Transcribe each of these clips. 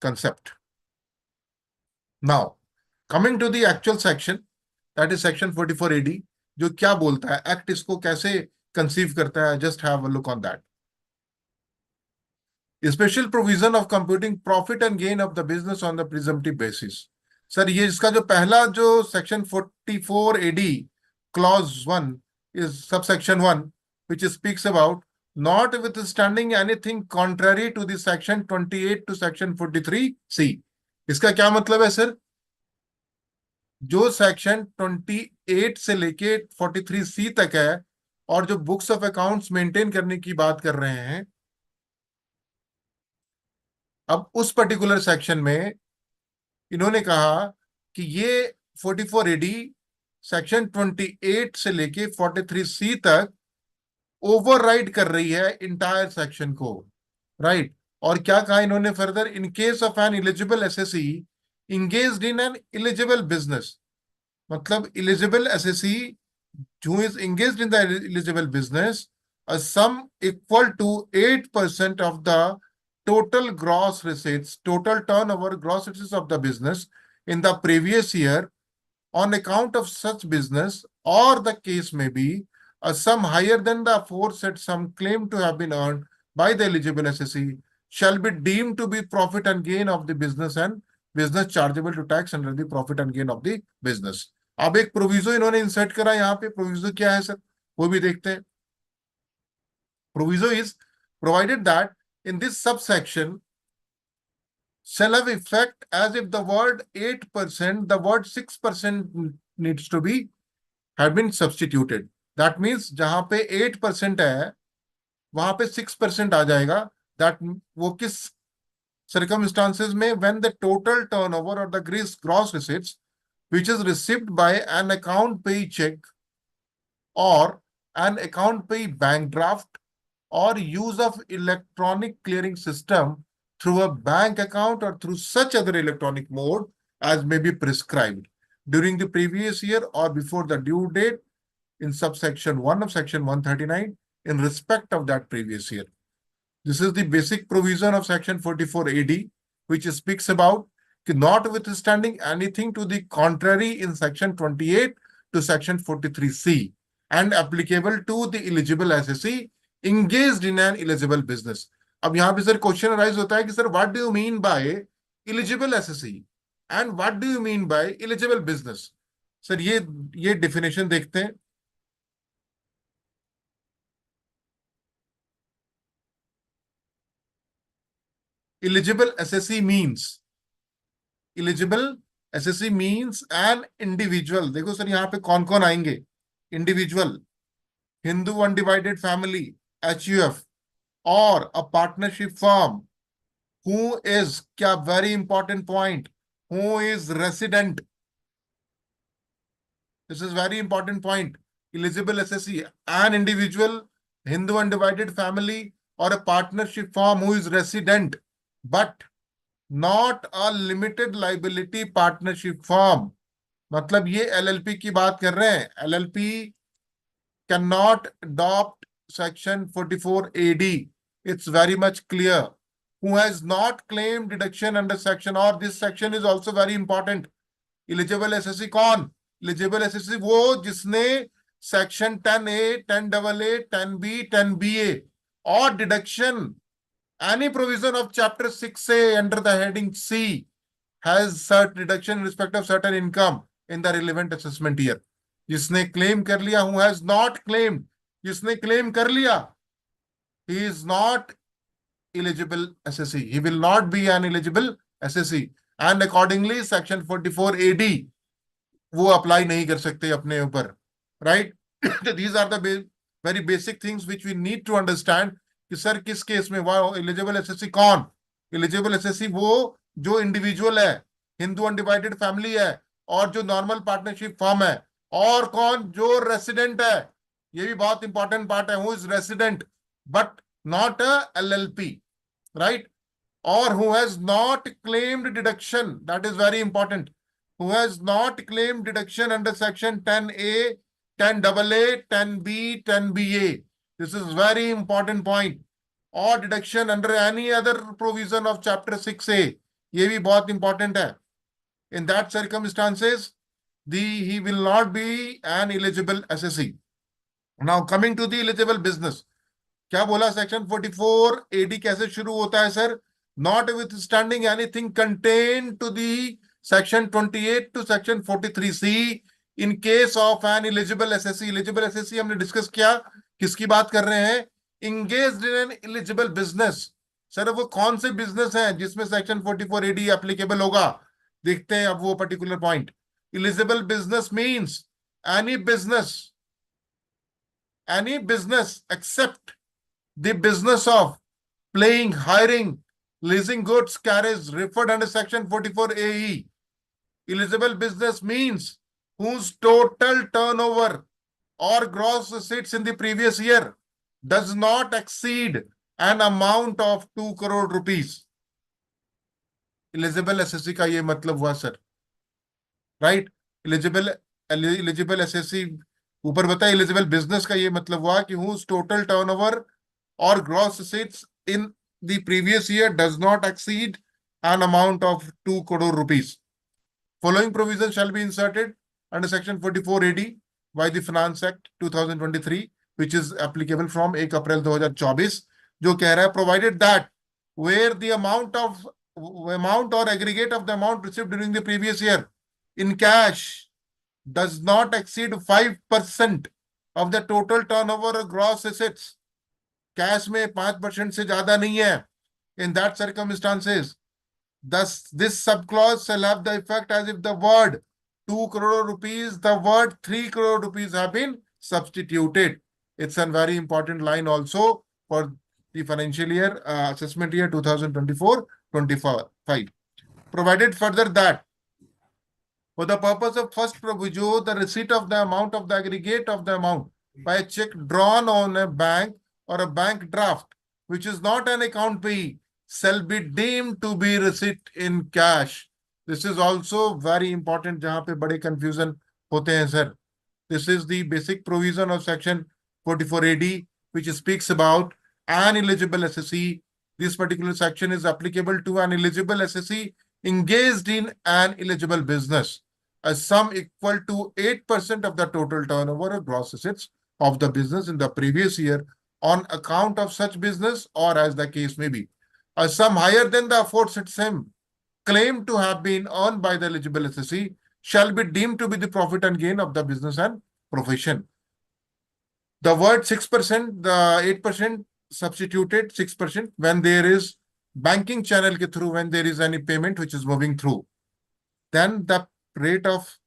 concept. Now, coming to the actual section, that is section 44 AD, जो क्या बोलता है, एक्ट इसको कैसे कंसीव करता है, just have a look on that. Special provision of computing profit and gain of the business on the presumptive basis. Sir ये इसका जो पहला जो section 44 AD clause 1 is subsection 1 which speaks about notwithstanding anything contrary to the section 28 to section 43C. इसका क्या मतलब है sir? जो सेक्शन 28 से लेके 43C तक है और जो बुक्स ऑफ अकाउंट्स मेंटेन करने की बात कर रहे हैं, अब उस पर्टिकुलर सेक्शन में इन्होंने कहा कि ये 44 AD सेक्शन 28 से लेके 43C तक ओवरराइड कर रही है इंटायर सेक्शन को, राइट? और क्या कहा इन्होंने further? In case of an eligible assessee engaged in an eligible business, मतलब eligible assessee who is engaged in the eligible business, a sum equal to 8% of the total gross receipts, total turnover, gross receipts of the business in the previous year on account of such business, or the case may be a sum higher than the aforesaid sum claimed to have been earned by the eligible SSE shall be deemed to be profit and gain of the business and business chargeable to tax under the profit and gain of the business. अब एक proviso इन्होंने insert करा यहाँ पे. Proviso क्या है sir, वो भी देखते हैं. Proviso is provided that in this subsection shall have effect as if the word 8%, the word 6% needs to be had been substituted. That means जहां पे 8% है वहां पे 6% आ जाएगा. That वो किस circumstances में? When the total turnover or the gross receipts which is received by an account pay check or an account pay bank draft or use of electronic clearing system through a bank account or through such other electronic mode as may be prescribed during the previous year or before the due date in subsection 1 of section 139 in respect of that previous year. This is the basic provision of section 44 AD, which speaks about notwithstanding anything to the contrary in section 28 to section 43C and applicable to the eligible SSE engaged in an eligible business. अब यहां पे sir question arise होता है कि sir what do you mean by eligible SSC and what do you mean by eligible business? Sir ये definition देखते हैं. Eligible SSC means an individual. देखो सर यहाँ पे कौन कौन आएंगे. Individual, Hindu undivided family HUF, or a partnership firm who is, क्या very important point, who is resident. This is very important point. Eligible SSE, an individual, Hindu undivided family, or a partnership firm who is resident, but not a limited liability partnership firm. मतलब ये LLP की बात कर रहे हैं. LLP cannot adopt section 44 AD. It's very much clear. Who has not claimed deduction under section, or this section is also very important. Eligible SSE कौन? Eligible SSE वो जिसने section 10A, 10AA, 10B, 10BA or deduction, any provision of chapter 6A under the heading C has certain deduction in respect of certain income in the relevant assessment year. जिसने claim कर लिया, who has not claimed, जिसने claim कर लिया, he is not eligible SSE. He will not be an eligible SSE, and accordingly section 44 AD वो apply नहीं कर सकते अपने ऊपर, right? These are the very basic things which we need to understand कि सर किस केस में वो एलिजिबल SSE कौन? एलिजिबल SSE वो जो इंडिविजुअल है, हिंदू अनडिवाइडेड फैमिली है, और जो नॉर्मल पार्टनरशिप फर्म है, और कौन? जो रेसिडेंट है. ये भी बहुत इंपॉर्टेंट पार्ट है. Who is resident but not a LLP, right? Or who has not claimed deduction. That is very important. Who has not claimed deduction under section 10A, 10AA, 10B, 10BA. This is very important point. Or deduction under any other provision of chapter 6A. ये भी बहुत important है। In that circumstances the he will not be an eligible assessee. Now coming to the eligible business, क्या बोला section 44 AD कैसे शुरू होता है sir? Notwithstanding anything contain to the section 28 to section 43 C in case of an eligible assessee. Eligible assessee हमने discuss किया, किसकी बात कर रहे हैं? Engaged in an eligible business. Sir वो कौन से बिजनेस हैं जिसमें सेक्शन 44 एडी एप्लीकेबल होगा? देखते हैं अब वो particular point. Eligible business means any business, any business except the business of playing, hiring, leasing goods, carriage referred under section 44 AE. Eligible business means whose total turnover or gross receipts in the previous year does not exceed an amount of 2 crore rupees. Eligible SSC का ये मतलब हुआ sir, right? Eligible eligible SSC ऊपर बताया, eligible business का ये मतलब हुआ कि whose total turnover or gross receipts in the previous year does not exceed an amount of 2 crore rupees. Following provisions shall be inserted under section 44 AD by the Finance Act 2023, which is applicable from 1 अप्रैल 2024, जो कह रहा है provided that where the amount or aggregate of the amount received during the previous year in cash does not exceed 5% of the total turnover or gross assets, cash में 5% से ज्यादा नहीं है, in that circumstances thus this subclause shall have the effect as if the word 2 crore rupees, the word 3 crore rupees have been substituted. It's a very important line also for the financial year assessment year 2024-25. Provided further that for the purpose of first proviso, the receipt of the amount of the aggregate of the amount by a check drawn on a bank or a bank draft, which is not an account payee, shall be deemed to be receipt in cash. This is also very important, जहां पे बड़े confusion होते हैं sir. This is the basic provision of section 44 AD, which speaks about an eligible SSE. This particular section is applicable to an eligible SSE engaged in an eligible business. A sum equal to 8% of the total turnover or gross assets of the business in the previous year on account of such business, or as the case may be. A sum higher than the aforesaid sum claimed to have been earned by the eligible SSE shall be deemed to be the profit and gain of the business and profession. The word 6%, the 8% substituted 6% when there is banking channel ke through, when there is any payment which is moving through, then the rate of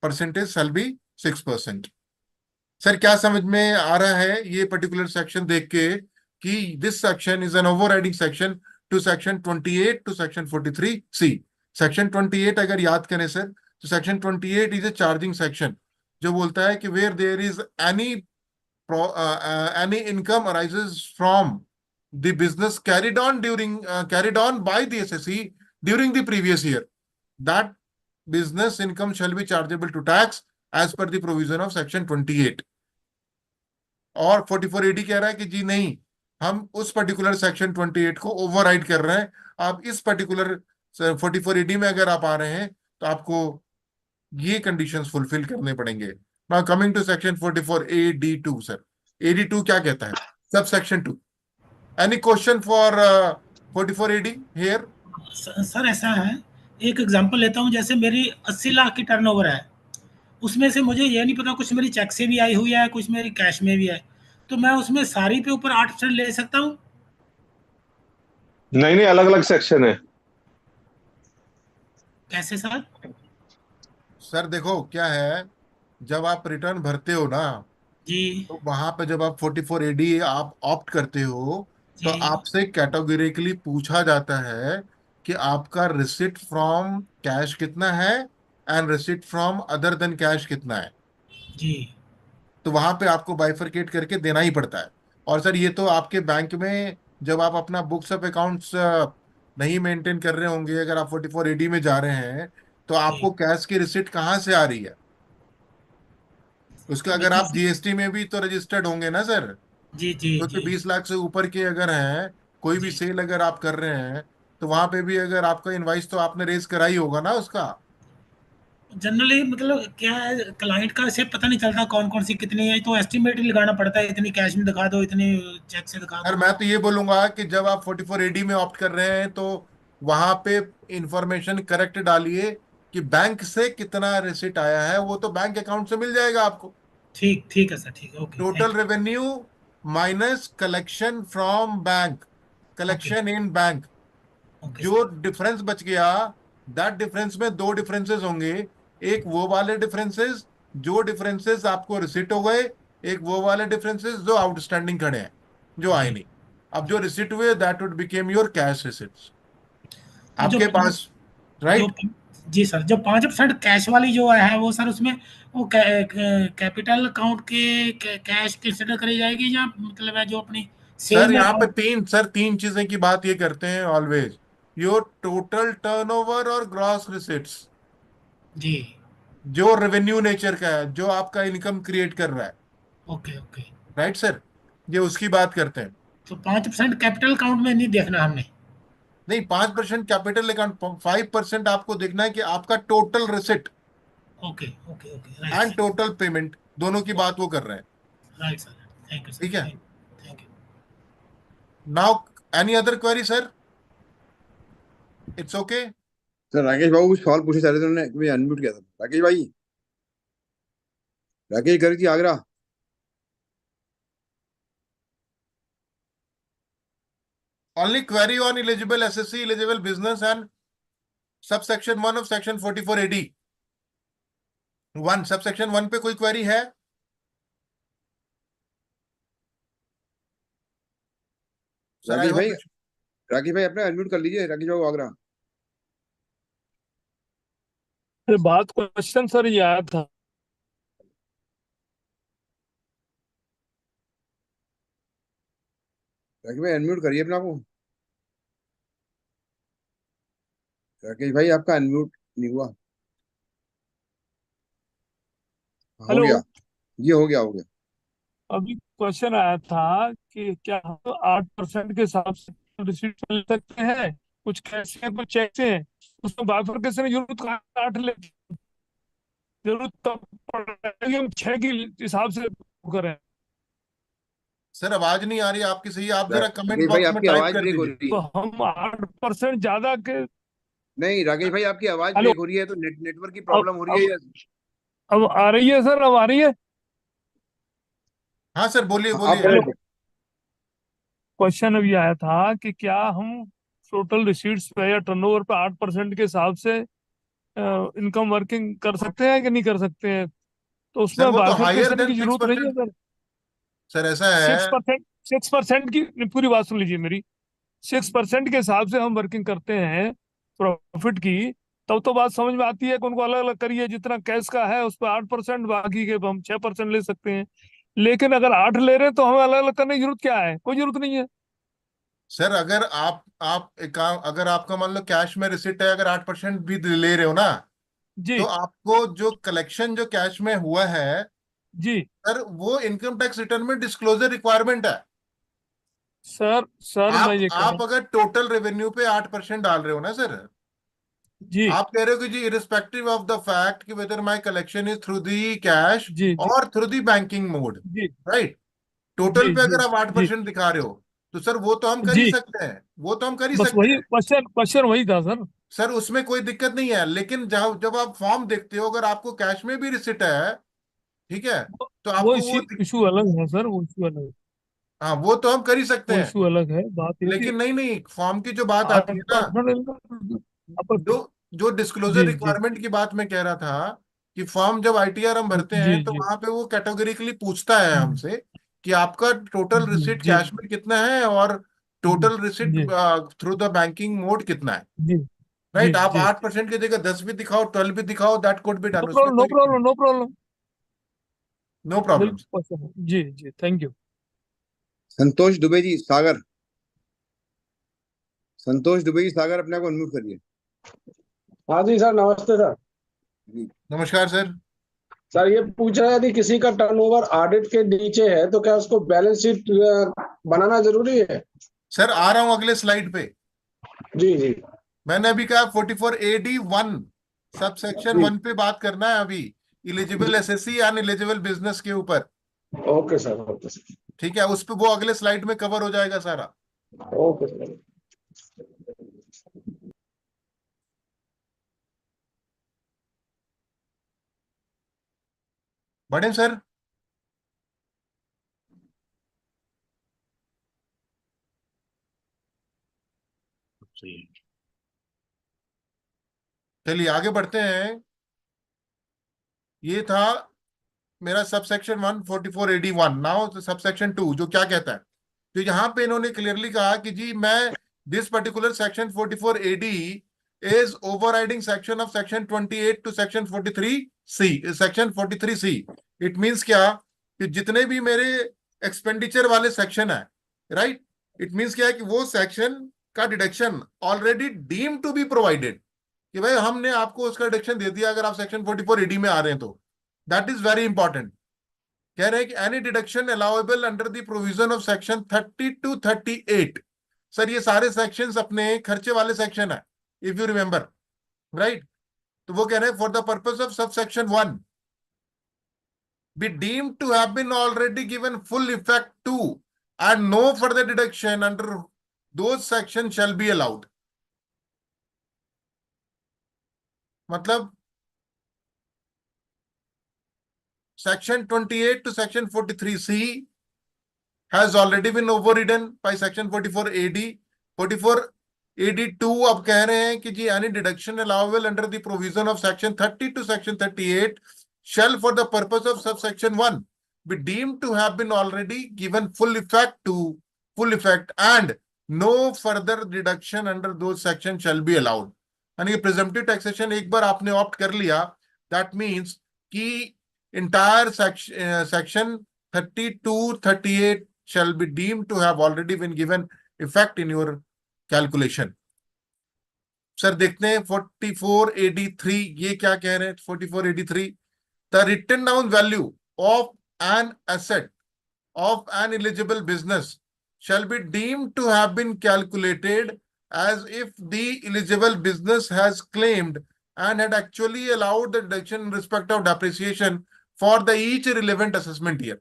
percentage shall be 6%. Sir क्या समझ में आ रहा है ये particular section देख के कि this section is an overriding section to section 28 to section 43 C. Section 28 अगर याद करें सर, तो section 28 is a charging section, जो बोलता है कि where there is any income arises from the business carried on by the SSE during the previous year, that business income shall be chargeable to tax as per the provision of section 28. और 44 AD कह रहा है कि जी नहीं, हम उस particular section 28 को override कर रहे हैं। आप इस पर्टिकुलर 44 AD में अगर आप आ रहे हैं तो आपको ये कंडीशंस फुलफिल करने पड़ेंगे। Now coming to section 44 AD2 sir, AD2 क्या कहता है? Sub section 2। Any question for 44 AD here? Sir ऐसा है, एक एग्जांपल लेता हूँ, जैसे मेरी 80 लाख की टर्नओवर है, उसमें से मुझे ये नहीं पता, कुछ मेरी चेक से भी आई हुई है, कुछ मेरी कैश में भी है, तो मैं उसमें सारी पे ऊपर 8% ले सकता हूँ? नहीं नहीं, अलग अलग सेक्शन है। कैसे सर? सर देखो क्या है, जब आप रिटर्न भरते हो ना, जी। तो वहां पे जब आप 44 AD आप ऑप्ट करते हो, तो जी। आपसे कैटेगोरिकली पूछा जाता है कि आपका रिसिट फ्रॉम कैश कितना है and receipt from other than cash कितना है। जी। तो वहां पे आपको बाइफरकेट करके देना ही पड़ता है। और सर ये तो आपके बैंक में जब आप अपना बुक्स ऑफ अकाउंट्स नहीं मेंटेन कर रहे होंगे, अगर आप 44 AD में जा रहे हैं, तो जी। आपको कैश की रिसिट कहाँ से आ रही है? उसका अगर देखिए आप जीएसटी में भी तो रजिस्टर्ड होंगे ना सर, जी, जी, क्योंकि जी। 20 लाख से ऊपर के अगर हैं, कोई भी जी। सेल अगर आप कर रहे हैं, तो वहां पे भी अगर आपका इनवाइस तो आपने रेज कराई होगा ना उसका। जनरली मतलब क्या है, क्लाइंट का से पता नहीं चलता कौन कौन सी कितनी है, तो एस्टिमेट ही लगाना पड़ता है, इतनी कैश में दिखा दो, इतनी चेक से दिखा सर दो। मैं तो ये बोलूंगा कि जब आप 44 AD में ऑप्ट कर रहे हैं तो वहां पे इंफॉर्मेशन करेक्ट डालिए कि बैंक से कितना रिसिट आया है, वो तो बैंक अकाउंट से मिल जाएगा आपको। ठीक ठीक है सर, ठीक है, okay, total thank you. Revenue minus collection from bank, okay, collection in bank, okay जो सर। डिफरेंस बच गया, दैट डिफरेंस में दो डिफरेंसेस होंगे। एक वो वाले डिफरेंसेस जो डिफरेंसेस आपको रिसिट हो गए, एक वो वाले डिफरेंसेस जो आउटस्टैंडिंग खड़े हैं, जो आए जी। नहीं। अब जो रिसिट हुए that would became your cash receipts और आपके पास, जो राइट। जी सर, जो 5% कैश वाली जो है वो सर, उसमें वो कैपिटल अकाउंट के कैश कंसिडर करी जाएगी, या मतलब है जो अपनी सेल सर में यहाँ पे अकाउंट। तीन चीजें की बात ये करते हैं ऑलवेज, योर टोटल टर्नओवर और ग्रॉस रिसिट्स, जी। जो रेवेन्यू नेचर का है, जो आपका इनकम क्रिएट कर रहा है, ओके, ओके। राइट सर, ये उसकी बात करते हैं। तो 5% कैपिटल अकाउंट में नहीं देखना हमने। नहीं, 5% कैपिटल अकाउंट, 5% आपको देखना है कि आपका total receipt okay, okay, okay, right and sir. Total payment, दोनों की बात वो कर रहे हैं। Right sir, thank you sir, ठीक है। Thank you. Now any other query sir? It's okay. Sir Rakesh babu कुछ सवाल पूछे जा रहे थे, उन्होंने अनम्यूट किया था। राकेश भाई, Rakesh Garg ji Agra. Only query on eligible assessee eligible business and subsection 1 of section 44 AD 1, subsection 1 पे कोई क्वेरी है? सर आई राकेश भाई, होप। राकेश भाई अपने अनम्यूट कर लीजिए, राकेश बाबू आगरा। अरे बात क्वेश्चन सर ये आया था। राकेश भाई अनम्यूट करिए अपना को। राकेश भाई आपका अनम्यूट नहीं हुआ। हाँ, हो हेलो। गया। ये हो गया, हो गया। अभी क्वेश्चन आया था कि क्या हम 8% के हिसाब से रिसीट मिल सकते हैं, कुछ कैश है कुछ चेक से है, उसमें बाइफरकेशन की जरूरत कहाँ, 8 ले जरूरत तब पड़ेगी हम 6 के हिसाब से करें। सर आवाज नहीं आ रही आपकी सही, आप जरा कमेंट राकेश भाई बॉक्स में आपकी टाइप आवाज कर ब्रेक हो दीजिए। रही तो है। हम 8% ज्यादा के। नहीं राकेश भाई आपकी आवाज हेलो। ब्रेक हो रही है, तो नेटवर्क की अब प्रॉब्लम हो रही है अब या? अब आ रही है सर, अब आ रही है। हाँ सर, बोलिए हाँ, आप बोलिए। हेलो। बोलो। क्वेश्चन अभी आया था कि क्या हम टोटल रिसीट्स पे या टर्नओवर पे 8% के हिसाब से इनकम वर्किंग कर सकते हैं कि नहीं कर सकते हैं, तो सर उसमें वो तो हायर बाइफरकेशन देन की सिक्स जरूरत नहीं है परसेंट सर। सर ऐसा सिक्स है। परसेंट 6% की, पूरी बात सुन लीजिए मेरी। 6% के हिसाब से हम वर्किंग करते हैं प्रॉफिट की, तब तो बात समझ में आती है कि उनको अलग अलग करिए, जितना कैश का है उस पर 8%, बाकी के हम 6% ले सकते हैं। लेकिन अगर 8 ले रहे हैं तो हमें अलग अलग करने की जरूरत क्या है, कोई जरूरत नहीं है। सर अगर आप एक काम, अगर आपका मान लो कैश में रिसिट है, अगर 8% भी ले रहे हो ना, तो जी। आपको जो कलेक्शन जो कैश में हुआ है, जी। सर वो इनकम टैक्स रिटर्न में डिस्क्लोजर रिक्वायरमेंट है। सर सर मैं ये कह रहा आप हूँ। अगर टोटल रेवेन्यू पे 8% डाल रहे हो ना सर, जी। आप कह रहे हो कि जी इरिस्पेक्टिव ऑफ द फैक्ट कि whether my collection is through the cash जी। जी। और थ्रू दी बैंकिंग मोड, जी। राइट, टोटल जी। पे जी। अगर आप आठ जी। परसेंट दिखा रहे हो, तो सर वो तो हम कर ही जी। सकते हैं, वो तो हम कर ही बस सकते वही हैं। क्वेश्चन, वही था सर। सर उसमें कोई दिक्कत नहीं है, लेकिन जब जब आप फॉर्म देखते हो, अगर आपको कैश में भी रिसिट है, ठीक है, तो वो आपको इश्यू, इशू अलग है सर, वो इशू अलग है। हाँ वो तो हम कर ही सकते वो हैं। इशू अलग है, बात ये कि लेकिन नहीं नहीं, फॉर्म की जो बात आठ आती है ना, परसेंट जो जो डिस्क्लोजर जी। जी। रिक्वायरमेंट की बात मैं कह रहा था, कि फॉर्म जब आईटीआर हम भरते जी। हैं तो जी। वहां पे वो कैटेगोरिकली पूछता है हम्म, हमसे कि आपका टोटल जी। रिसिट जी। कैश में कितना है और जी। टोटल रिसिट जी। थ्रू द बैंकिंग मोड कितना है, जी। जी। राइट। आप जी। 8% की जगह 10 भी दिखाओ, 12 भी दिखाओ, that could be no done, उसमें प्रॉब्लम, नो कोई दिक्कत problem, no problem. No problem. बिल्कुल क्वेश्चन है। जी। जी, थैंक यू। संतोष दुबे जी सागर। संतोष दुबे जी सागर अपने को अनम्यूट करिए। हाँ जी सर, नमस्ते सर। जी। नमस्कार सर। सर ये पूछ रहा है यदि किसी का टर्नओवर ऑडिट के नीचे है तो क्या उसको बैलेंस शीट बनाना जरूरी है? सर आ रहा हूं अगले स्लाइड पे। जी जी मैंने अभी कहा 44AD1 सब सेक्शन जी 1 पे बात करना है अभी, इलिजिबल एसएससी अनएलिजिबल बिजनेस के ऊपर। ओके सर, ओके सर, ठीक है, उस पे वो अगले स्लाइड में कवर हो जाएगा सारा। Okay sir. बढ़े सर? चलिए आगे बढ़ते हैं। ये था मेरा सब सेक्शन 144AD1। नाउ सब सेक्शन 2 जो क्या कहता है, तो यहां पे इन्होंने क्लियरली कहा कि जी मैं this particular section 44AD is overriding section of section 28 to section 43C, section 43C। It means क्या कि जितने भी मेरे एक्सपेंडिचर वाले सेक्शन है, राइट, इट मींस क्या है कि वो सेक्शन का deduction already deem to be provided, कि भाई हमने आपको उसका डिडक्शन दे दिया अगर आप सेक्शन 44AD में आ रहे हैं तो। That is very important. कह रहे हैं कि any deduction allowable under the provision of section 30 to 38। Sir ये सारे सेक्शंस अपने खर्चे वाले सेक्शन है, इफ यू रिमेंबर, राइट। तो वो कह रहे हैं for the purpose of sub section 1 be deemed to have been already given full effect to and no further deduction under those sections shall be allowed। मतलब section 28 to section 43C has already been overridden by section 44AD। 44AD2 अब कह रहे हैं कि जी any deduction allowable under the provision of section 30 to section 38 shall for the purpose of subsection 1 be deemed to have been already given full effect and no further deduction under those sections shall be allowed। यानी कि presumptive taxation एक बार आपने opt कर लिया, that means कि entire section 32-38 shall be deemed to have already been given effect in your calculation। Sir देखते हैं 44AD3 ये क्या कह रहे हैं। 44AD3 the written down value of an asset of an eligible business shall be deemed to have been calculated as if the eligible business has claimed and had actually allowed the deduction in respect of depreciation for the each relevant assessment year।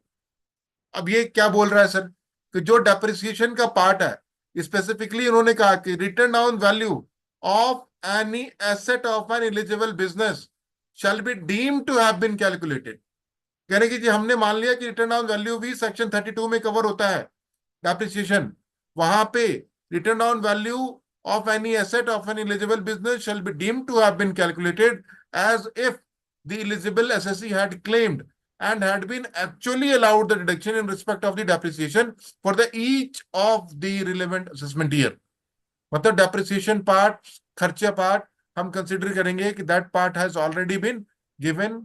अब ये क्या बोल रहा है sir कि जो depreciation का part है स्पेसिफिकली उन्होंने कहा कि written down value of any asset of an eligible business shall be deem to have been calculated. कहने की जी हमने मान लिया कि रिटर्न डाउन वैल्यू भी सेक्शन 32 में कवर होता है डेप्रिसिएशन, वहां पे written down value of any asset of an eligible business shall be deemed to have been calculated as if the eligible assessee had claimed and had been actually allowed the deduction in respect of the depreciation for the each of the relevant assessment year। मतलब depreciation part, खर्चा part हम consider करेंगे कि that part has already been given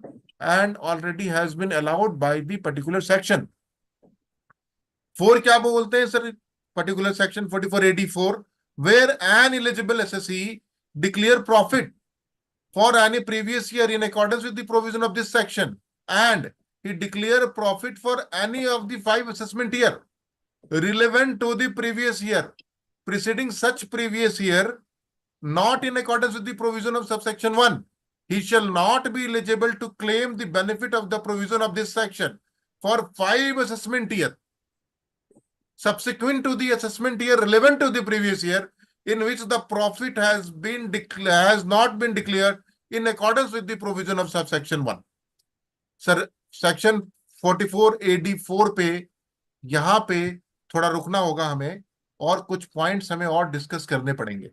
and already has been allowed by the particular section। 4 क्या बोलते हैं sir, particular section 44AD4 where an eligible assessee declare profit for any previous year in accordance with the provision of this section and he declare profit for any of the 5 assessment year relevant to the previous year preceding such previous year not in accordance with the provision of subsection 1, he shall not be eligible to claim the benefit of the provision of this section for 5 assessment year subsequent to the assessment year relevant to the previous year in which the profit has not been declared in accordance with the provision of subsection 1। Sir section 44AD4 पे यहां पे थोड़ा रुकना होगा हमें और कुछ points हमें और डिस्कस करने पड़ेंगे।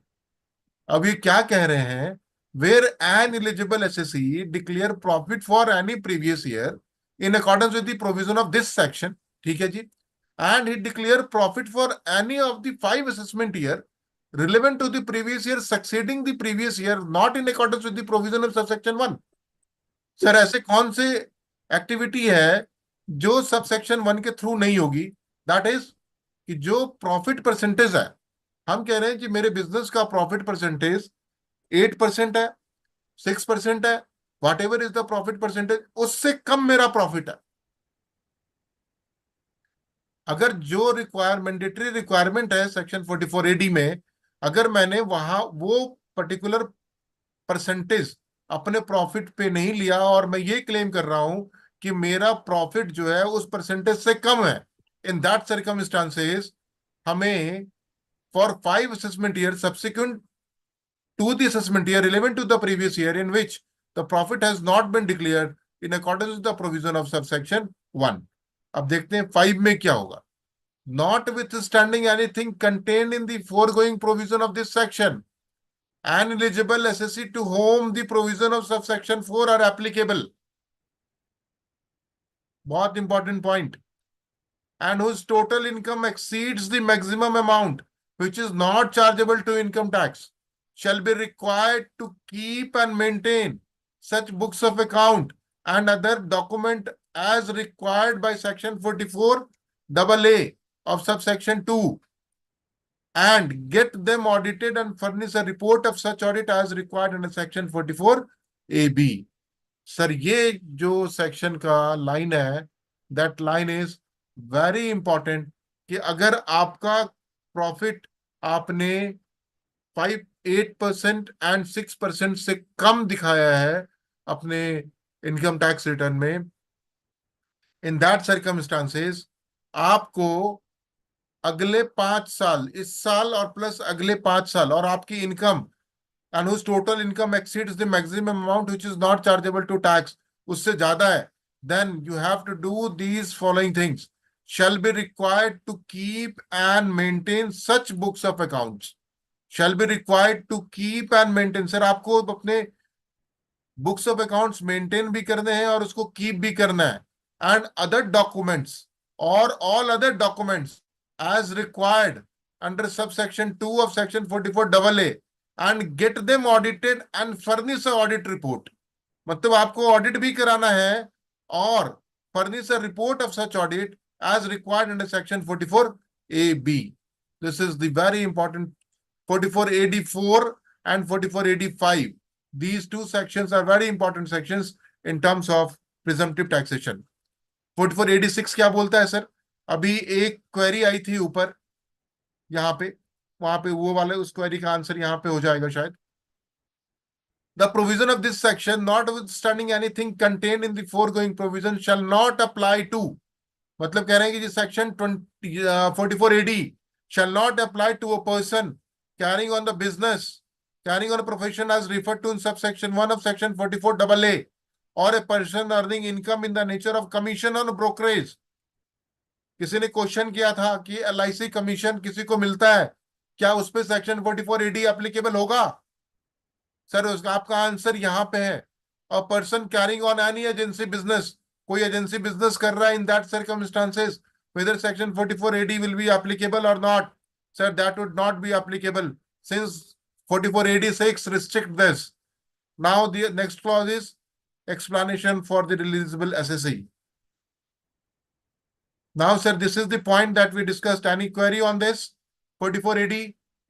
अब ये क्या कह रहे हैं, where an eligible assessee declare profit for any previous year in accordance with the provision of this section, ठीक है जी, and he declare profit for any of the 5 assessment year relevant to the previous year succeeding the previous year not in accordance with the provision of subsection 1। Sir ऐसे कौन से activity है जो subsection 1 के through नहीं होगी, that is कि जो प्रॉफिट परसेंटेज है, हम कह रहे हैं कि मेरे बिजनेस का प्रॉफिट परसेंटेज 8% है, 6% है, what ever is the profit percentage, उससे कम मेरा प्रॉफिट है। अगर जो मैंडेटरी रिक्वायरमेंट है सेक्शन 44AD में अगर मैंने वहां वो पर्टिकुलर परसेंटेज अपने प्रॉफिट पे नहीं लिया और मैं ये क्लेम कर रहा हूं कि मेरा प्रॉफिट जो है उस परसेंटेज से कम है, इन दैट सर्कमस्टांसेस हमें for 5 assessment years subsequent to the assessment year relevant to the previous year in which the profit has not been declared in accordance with the provision of subsection 1. अब देखते हैं 5 में क्या होगा. Notwithstanding anything contained in the foregoing provision of this section, an eligible assessee to whom the provision of subsection 4 are applicable, बहुत important point, and whose total income exceeds the maximum amount which is not chargeable to income tax, shall be required to keep and maintain such books of account and other document as required by section 44AA of subsection 2, and get them audited and furnish a report of such audit as required under section 44AB. Sir ये जो section का line है, that line is very important कि अगर आपका profit आपने 8% and 6% से कम दिखाया है अपने इनकम टैक्स रिटर्न में, इन दैट सर्कमस्टांसेस आपको अगले 5 साल, इस साल और प्लस अगले 5 साल, और आपकी income and whose total income exceeds the maximum amount which is not chargeable to tax, उससे ज्यादा है, then you have to do these following things. Shall be required to keep and maintain such books of accounts. Shall be required to keep and maintain. Sir आपको अपने books of accounts maintain भी करने हैं और उसको keep भी करना है. एंड अदर डॉक्यूमेंट्स और all other documents as required under sub section 2 of section 44AA and get them audited and furnish a audit report. मतलब आपको ऑडिट भी कराना है और furnish a report of such audit as required under section 44AB. This is the very important 44AD4 and 44AD5. These two sections are very important sections in terms of presumptive taxation. 44AD6 क्या बोलता है sir? अभी एक query आई थी ऊपर यहाँ पे, वहां पे वो वाले उस क्वेरी का आंसर यहाँ पे हो जाएगा शायद. The provision of this section notwithstanding anything contained in the foregoing provision shall not apply to, मतलब कह रहे हैं कि जो section 44AD shall not apply to a person carrying on the business, carrying on a profession as referred to in subsection 1 of section 44AA, और a person earning income in the nature of commission on brokerage. किसी ने question किया था कि LIC commission किसी को मिलता है, क्या उस पे सेक्शन 44AD एप्लीकेबल होगा? सर उसका आपका आंसर यहाँ पे है. A person carrying on any agency business, कोई एजेंसी बिजनेस कर रहा है, in that circumstances whether section 44AD will be applicable और नॉट. Sir that would not be applicable since 44AD6 restrict this. Now the next clause is explanation for the releasable SSE. Now sir, this is the point that we discussed. Any query on this 44AD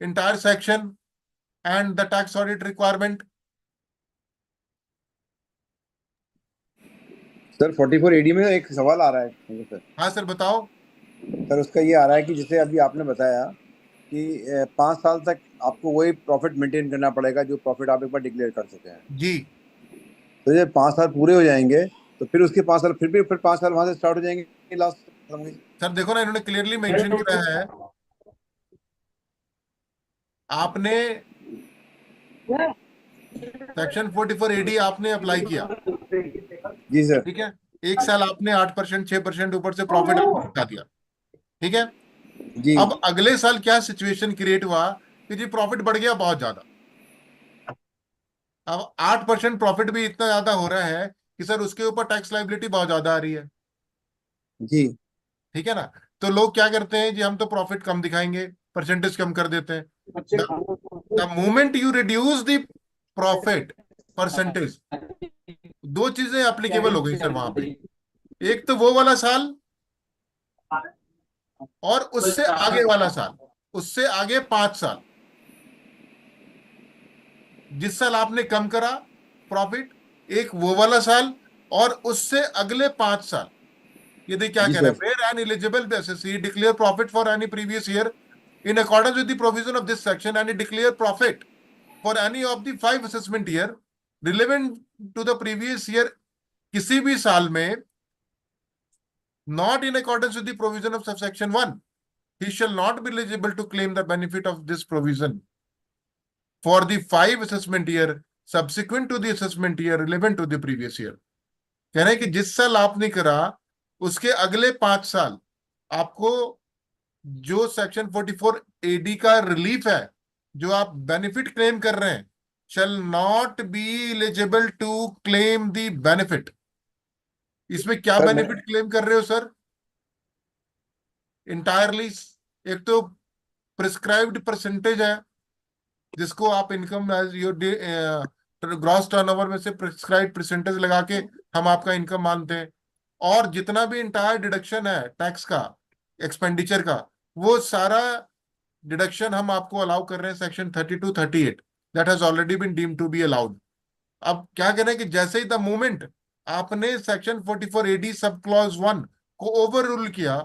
entire section and the tax audit requirement? Sir 44AD में एक सवाल आ रहा है sir. हाँ sir बताओ. Sir उसका ये आ रहा है कि जैसे अभी आपने बताया कि 5 साल तक आपको वही प्रॉफिट मेंटेन करना पड़ेगा जो प्रॉफिट आप एक बार डिक्लेयर कर सके हैं जी. तो जब 5 साल पूरे हो जाएंगे तो फिर उसके 5 साल फिर 5 साल वहां से स्टार्ट हो जाएंगे लास्ट. सर देखो ना, इन्होंने क्लियरली मेंशन किया है, आपने सेक्शन 44AD आपने अप्लाई किया जी सर. ठीक है, एक साल आपने 8% 6% ऊपर से प्रॉफिट बता दिया, ठीक है जी. अब अगले साल क्या सिचुएशन क्रिएट हुआ कि जी प्रॉफिट बढ़ गया बहुत ज्यादा. अब 8% प्रॉफिट भी इतना ज्यादा हो रहा है कि सर उसके ऊपर टैक्स लायबिलिटी बहुत ज्यादा आ रही है. जी. ठीक है ना, तो लोग क्या करते हैं जी हम तो प्रॉफिट कम दिखाएंगे, परसेंटेज कम कर देते हैं. The moment you reduce the profit percentage, दो चीजें एप्लीकेबल हो गई सर वहां पे. एक तो वो वाला साल और उससे आगे वाला साल, उससे आगे 5 साल. जिस साल आपने कम करा प्रॉफिट, एक वो वाला साल और उससे अगले 5 साल. ये देखिए क्या कह रहे हैं, where an eligible assessee declare profit for any previous year in accordance with the provision of this section and declare profit for any of the 5 assessment year relevant to the previous year किसी भी साल में, not in accordance with the provision of subsection 1, he shall not be eligible to claim the benefit of this provision for the 5 assessment year subsequent to the assessment year relevant to the previous year. कह रहे हैं कि जिस साल आपने करा उसके अगले 5 साल आपको जो सेक्शन 44 AD का रिलीफ है, जो आप बेनिफिट क्लेम कर रहे हैं, shall not be eligible to claim the benefit. इसमें क्या बेनिफिट क्लेम कर रहे हो सर? इंटायरली एक तो प्रिस्क्राइब्ड परसेंटेज है जिसको आप income as your gross turnover में से प्रिस्क्राइब्ड परसेंटेज लगा के हम आपका इनकम मानते हैं, और जितना भी इंटायर डिडक्शन है टैक्स का, एक्सपेंडिचर का, वो सारा डिडक्शन हम आपको अलाउ कर रहे हैं section 32, 38 that has already been deemed to be allowed. अब क्या कह रहे हैं कि जैसे ही द मोमेंट आपने सेक्शन 44 AD सब क्लॉज 1 को ओवर रूल किया,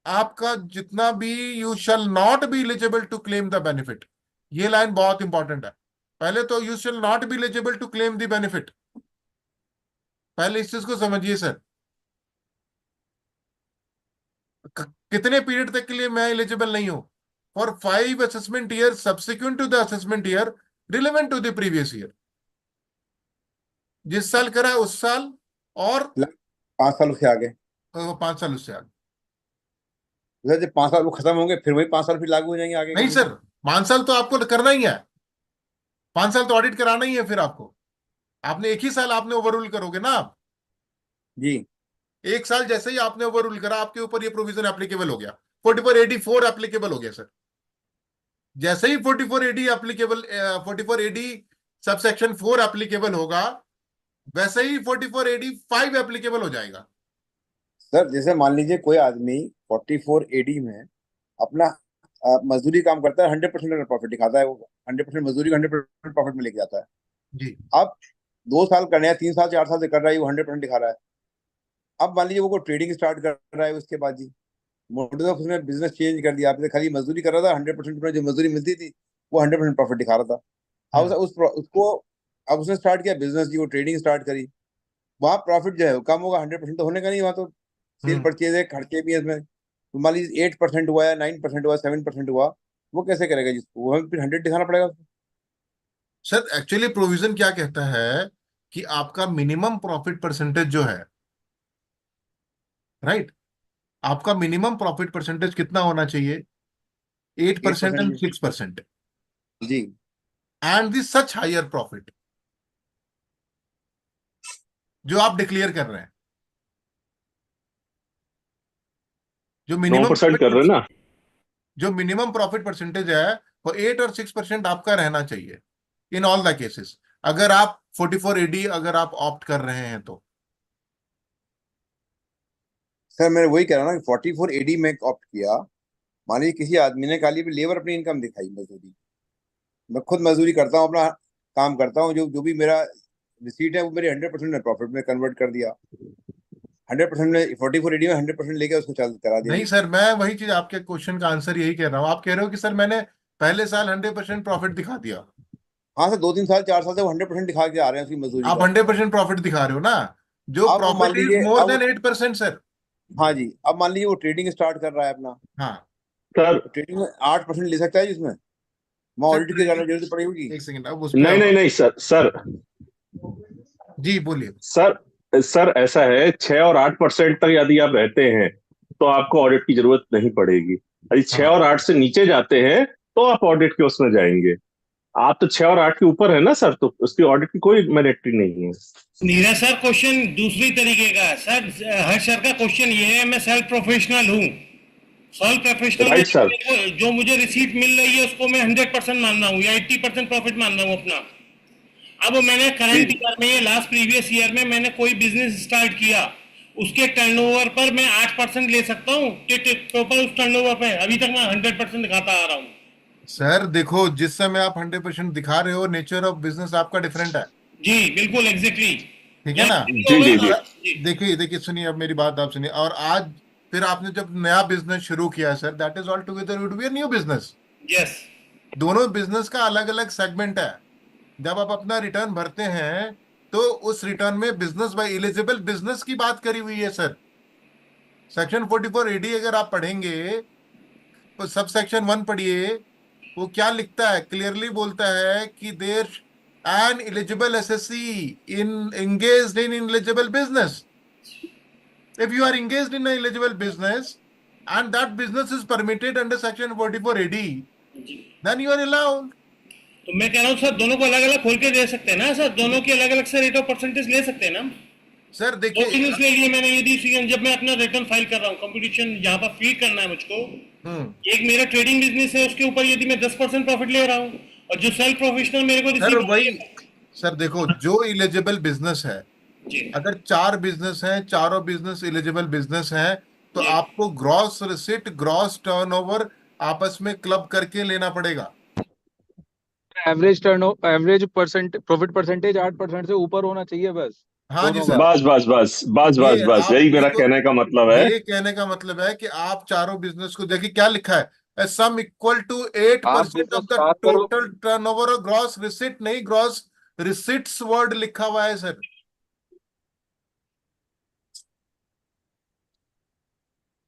आपका जितना भी you shall not be eligible to claim the benefit, ये लाइन बहुत इंपॉर्टेंट है. पहले तो you shall not be eligible to claim the benefit, पहले इस चीज को समझिए सर. कितने पीरियड तक के लिए मैं एलिजिबल नहीं हूं? For 5 assessment year subsequent to the assessment year relevant to the previous year. जिस साल करा है उस साल, और 5 साल उससे आगे. 5 साल उससे आगे. जब 5 साल वो खत्म होंगे फिर वही 5 साल फिर लागू हो जाएंगे आगे. नहीं सर, 5 साल तो आपको करना ही है, 5 साल तो ऑडिट कराना ही है. फिर आपको, आपने एक ही साल आपने ओवररूल करोगे ना आप जी. एक साल जैसे ही आपने ओवररूल करा, आपके ऊपर ये प्रोविजन एप्लीकेबल हो गया. 44 AD 4 एप्लीकेबल हो गया सर. जैसे ही 44 AD applicable, 44 AD subsection 4 applicable होगा, वैसे ही 44 AD 5 एप्लीकेबल हो जाएगा. सर जैसे मान लीजिए कोई आदमी 44 AD में अपना मजदूरी काम करता है, 100% अगर प्रॉफिट दिखाता है, वो 100% मजदूरी 100% प्रॉफिट में लेके जाता है जी. अब 2 साल करने हैं, 3 साल 4 साल से कर रहा है, वो 100% दिखा रहा है. अब मान लीजिए वो ट्रेडिंग स्टार्ट कर रहा है, उसके बाद जी मोड ऑफ उसने बिजनेस चेंज कर दिया. आपने खाली मजदूरी कर रहा था, 100% में जो मजदूरी मिलती थी वो 100% प्रॉफिट दिखा रहा था. अब उसको अब उसने स्टार्ट किया बिजनेस जी, वो ट्रेडिंग स्टार्ट करी, वहां प्रॉफिट जो है वो कम होगा. 100% तो होने का नहीं, वहां तो सेल परचेज है, खर्चे भी है इसमें. तो मान लीजिए 8% हुआ है, 9% हुआ, 7% हुआ, वो कैसे करेगा जिसको? वो हमें फिर 100 दिखाना पड़ेगा उसको. सर एक्चुअली प्रोविजन क्या कहता है कि आपका मिनिमम प्रॉफिट परसेंटेज जो है, राइट, आपका मिनिमम प्रॉफिट परसेंटेज कितना होना चाहिए? 8% एंड 6% जी. And the such higher profit जो आप डिक्लेयर कर रहे हैं, जो मिनिमम 9% कर रहे हैं ना, जो मिनिमम प्रॉफिट परसेंटेज है वो 8 और 6% आपका रहना चाहिए इन ऑल द केसेस. अगर आप 44 AD अगर आप ऑप्ट कर रहे हैं तो. सर मैं वही कह रहा हूँ ना, 44 AD में ऑप्ट किया. मान लीजिए किसी आदमी ने खाली लेबर अपनी इनकम दिखाई, मजदूरी, मैं खुद मजदूरी करता हूँ, अपना काम करता हूँ, जो भी मेरा रिसीट है वो मेरे 100% में प्रॉफिट में कन्वर्ट कर दिया. 100% में 44 AD में 100% लेके उसको चालू करा दिया. नहीं सर, मैं वही चीज आपके क्वेश्चन का आंसर यही कह रहा हूँ. आप कह रहे हो कि सर मैंने पहले साल 100% प्रॉफिट दिखा दिया. हाँ सर, 2-3 साल 4 साल से वो 100% दिखा के आ रहे हैं उसकी मजदूरी आप का. 100% प्रॉफिट दिखा रहे हो ना, जो अब मान प्रॉफिट इज लीजिए मोर अब देन 8% सर. हाँ जी, अब मान लीजिए वो ट्रेडिंग स्टार्ट कर रहा है अपना, हाँ सर ट्रेडिंग में 8% ले सकता है जिसमें मैं ऑडिट की जरूरत पड़ेगी. एक सेकंड, अब उस नहीं नहीं नहीं सर सर जी बोलिए. सर ऐसा है, 6 और 8% तक यदि आप रहते हैं तो आपको ऑडिट की जरूरत नहीं पड़ेगी. यदि 6 और 8 से नीचे जाते हैं तो आप ऑडिट के उसमें जाएंगे. आप तो 6 और 8 के ऊपर है ना सर, तो उसकी ऑडिट की कोई मैंडेटरी नहीं है. नीरज सर क्वेश्चन दूसरी तरीके का है सर. हर्ष सर का क्वेश्चन ये है, मैं सेल्फ प्रोफेशनल हूँ, सेल्फ प्रोफेशनल राइट सर. जो मुझे रिसीट मिल रही है उसको मैं 100% मान रहा हूँ या 80% प्रॉफिट मान रहा हूँ अपना. अब मैंने करंट ईयर में, लास्ट प्रीवियस ईयर में मैंने कोई बिजनेस स्टार्ट किया, उसके टर्नओवर पर मैं 8% ले सकता हूँ टोटल उस टर्नओवर पे. अभी तक मैं 100% दिखाता आ रहा हूँ. सर देखो, जिस समय आप 100% दिखा रहे हो, नेचर ऑफ बिजनेस आपका डिफरेंट है. जी बिल्कुल, एग्जैक्टली. ठीक है ना. जी जी जी. देखिए देखिए सुनिए, अब मेरी बात आप सुनिए. और आज फिर आपने जब नया बिजनेस शुरू किया sir, that is all together would be a new business. Yes, दोनों बिजनेस का अलग अलग सेगमेंट है। जब आप अपना रिटर्न भरते हैं तो उस रिटर्न में बिजनेस बाय एलिजिबल बिजनेस की बात करी हुई है सर। सेक्शन 44AD अगर आप पढ़ेंगे तो सब सेक्शन 1 पढ़िए, वो क्या लिखता है, क्लियरली बोलता है कि there an eligible assessee in engaged in eligible business. If you are engaged in an eligible business and that business is permitted under section 44AD, then you are allowed. तो मैं कह रहा हूँ सर दोनों को अलग अलग खोल के दे सकते हैं ना सर, दोनों की अलग अलग से रेट ऑफ परसेंटेज ले सकते हैं ना। सर दो देखिए, बिजनेस ले लिए मैंने, यदि जब मैं अपना रिटर्न फाइल कर रहा हूँ, कंपटीशन यहाँ पर फीड करना है मुझको, एक मेरा ट्रेडिंग बिजनेस है, उसके ऊपर यदि मैं 10% प्रॉफिट ले रहा हूँ और जो सेल्फ प्रोफेशनल मेरे को सर रिसीव वही, सर देखो जो एलिजिबल बिजनेस है, जी अगर 4 बिजनेस हैं, चारों बिजनेस एलिजिबल बिजनेस हैं, तो जी आपको ग्रॉस रिसिट, ग्रॉस टर्नओवर आपस में क्लब करके लेना पड़ेगा। एवरेज प्रॉफिट परसेंटेज 8% से ऊपर होना चाहिए बस, हाँ जी दोनों सर। का। बस बस बस बस बस ये बस, आप यही मेरा इसको, कहने का मतलब है। ये कहने का मतलब है कि आप चारों बिजनेस को देखिए क्या लिखा है, sum equal to 8% business of the start करो। टोटल टर्नओवर और ग्रॉस रिसिट, नहीं ग्रॉस रिसिट्स वर्ड लिखा हुआ है सर।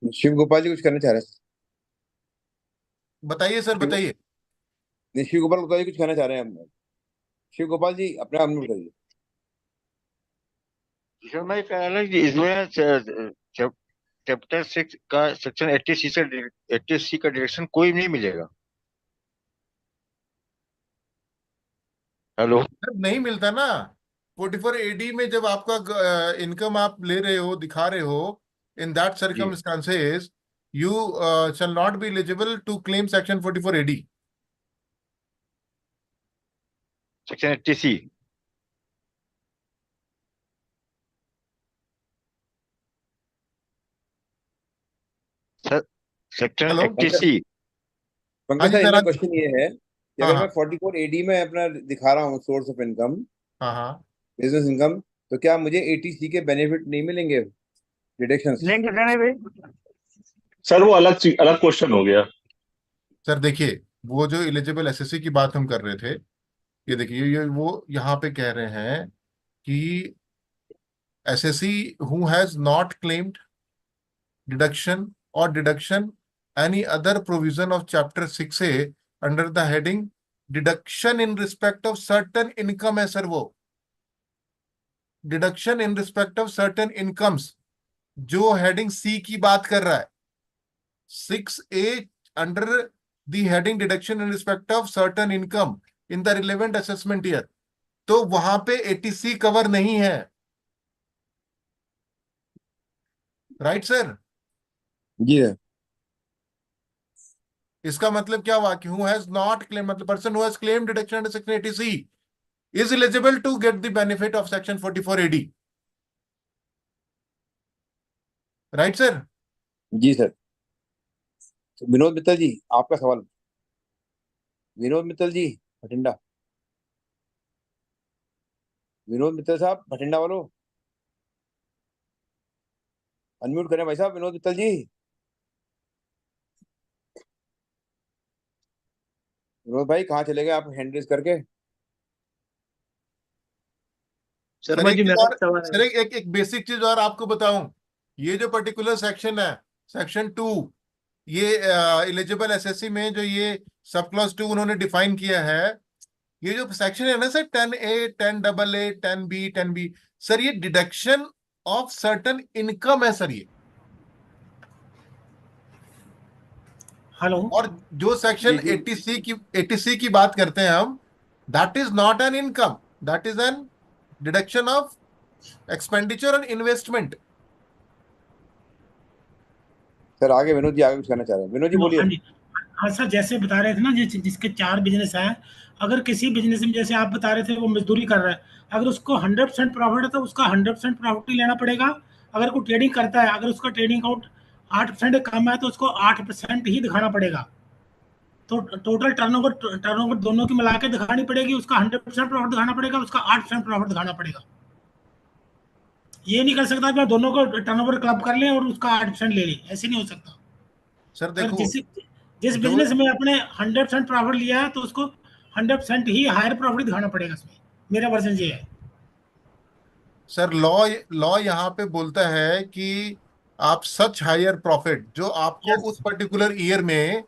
शिव गोपाल जी कुछ करना चाह रहे हैं? बताइए सर, बताइए। नहीं, शिव गोपाल गुप्ता जी कुछ कहना चाह रहे हैं हम। शिव गोपाल जी अपने आप नोट करिए। सर मैं कह रहा हूँ कि इसमें चैप्टर 6 का सेक्शन 80C का डायरेक्शन कोई नहीं मिलेगा। हेलो, सर नहीं मिलता ना। 44AD में जब आपका इनकम आप ले रहे हो, दिखा रहे हो, इन दैट जी circumstances you shall not be eligible to claim section 44AD। Section 80C। Sir section hello. 80C। हाँ पंकज जी सर, सर। इनका हाँ क्वेश्चन ये है कि हाँ अगर मैं हाँ 44AD में अपना दिखा रहा हूँ सोर्स ऑफ इनकम, हाँ हाँ। बिजनेस इनकम, तो क्या मुझे 80C के बेनिफिट नहीं मिलेंगे, डिडक्शंस? सर वो अलग क्वेश्चन हो गया। सर देखिए, वो जो एलिजिबल एसएससी की बात हम कर रहे थे, ये देखिए, ये वो यहाँ पे कह रहे हैं कि assessee who has not claimed deduction और deduction any other provision of chapter 6A under the heading deduction in respect of certain income है सर। वो deduction in respect of certain incomes जो हेडिंग सी की बात कर रहा है, 6A under the heading deduction in respect of certain income in the relevant assessment year, तो वहां पे 80C कवर नहीं है। Right sir. जी सर। इसका मतलब क्या हुआ कि हु हैज नॉट क्लेम, मतलब person who has claim deduction under section 80C is eligible to get the benefit of section 44AD. Right sir? Ji sir. तो विनोद मित्तल जी, आपका सवाल। विनोद मित्तल जी, भटिंडा। विनोद मित्तल साहब, भटिंडा वालों, अनम्यूट करें भाई साहब, विनोद मित्तल जी। विनोद भाई कहाँ चले गए आप हैंड रेज करके? सर एक चीज और, सर एक बेसिक चीज और आपको बताऊं, ये जो पर्टिकुलर सेक्शन है, सेक्शन 2, ये एलिजिबल एसएससी में जो ये सब क्लॉज 2 उन्होंने डिफाइन किया है, ये जो सेक्शन है ना sir, 10A, 10AA, 10B, 10B, sir ये डिडक्शन ऑफ सर्टन इनकम है सर ये। हेलो। और जो सेक्शन जी, जी। 80C की बात करते हैं हम, that is not an income, that is an deduction of expenditure and investment. Sir आगे विनोद जी आगे कुछ कहना चाह रहे हैं, विनोद जी बोलिए। हाँ जी। हाँ सर, जैसे बता रहे थे ना, जिसके 4 बिजनेस हैं, अगर किसी बिजनेस में जैसे आप बता रहे थे वो मजदूरी कर रहा है, अगर उसको 100% प्रॉफिट है तो उसका 100% प्रॉफिट ही लेना पड़ेगा। अगर कोई ट्रेडिंग करता है, अगर उसका ट्रेडिंग आउट 8% कम है तो उसको 8% ही दिखाना पड़ेगा। तो टोटल टर्नओवर दोनों की मिला के दिखानी पड़ेगी, उसका 100% प्रॉफिट दिखाना पड़ेगा, उसका 8% प्रॉफिट दिखाना पड़ेगा। ये नहीं कर सकता कि मैं दोनों को टर्नओवर क्लब कर लें और उसका 8% ले लें, ऐसे नहीं हो सकता। सर अगर देखो, जिस जो बिजनेस में आपने 100% प्रॉफिट लिया है तो उसको 100% ही हायर प्रॉफिट दिखाना पड़ेगा इसमें, मेरा वर्जन ये है। सर लॉ लॉ यहाँ पे बोलता है कि आप सच हायर प्रॉफिट जो आपको यस, उस पर्टिकुलर ईयर में,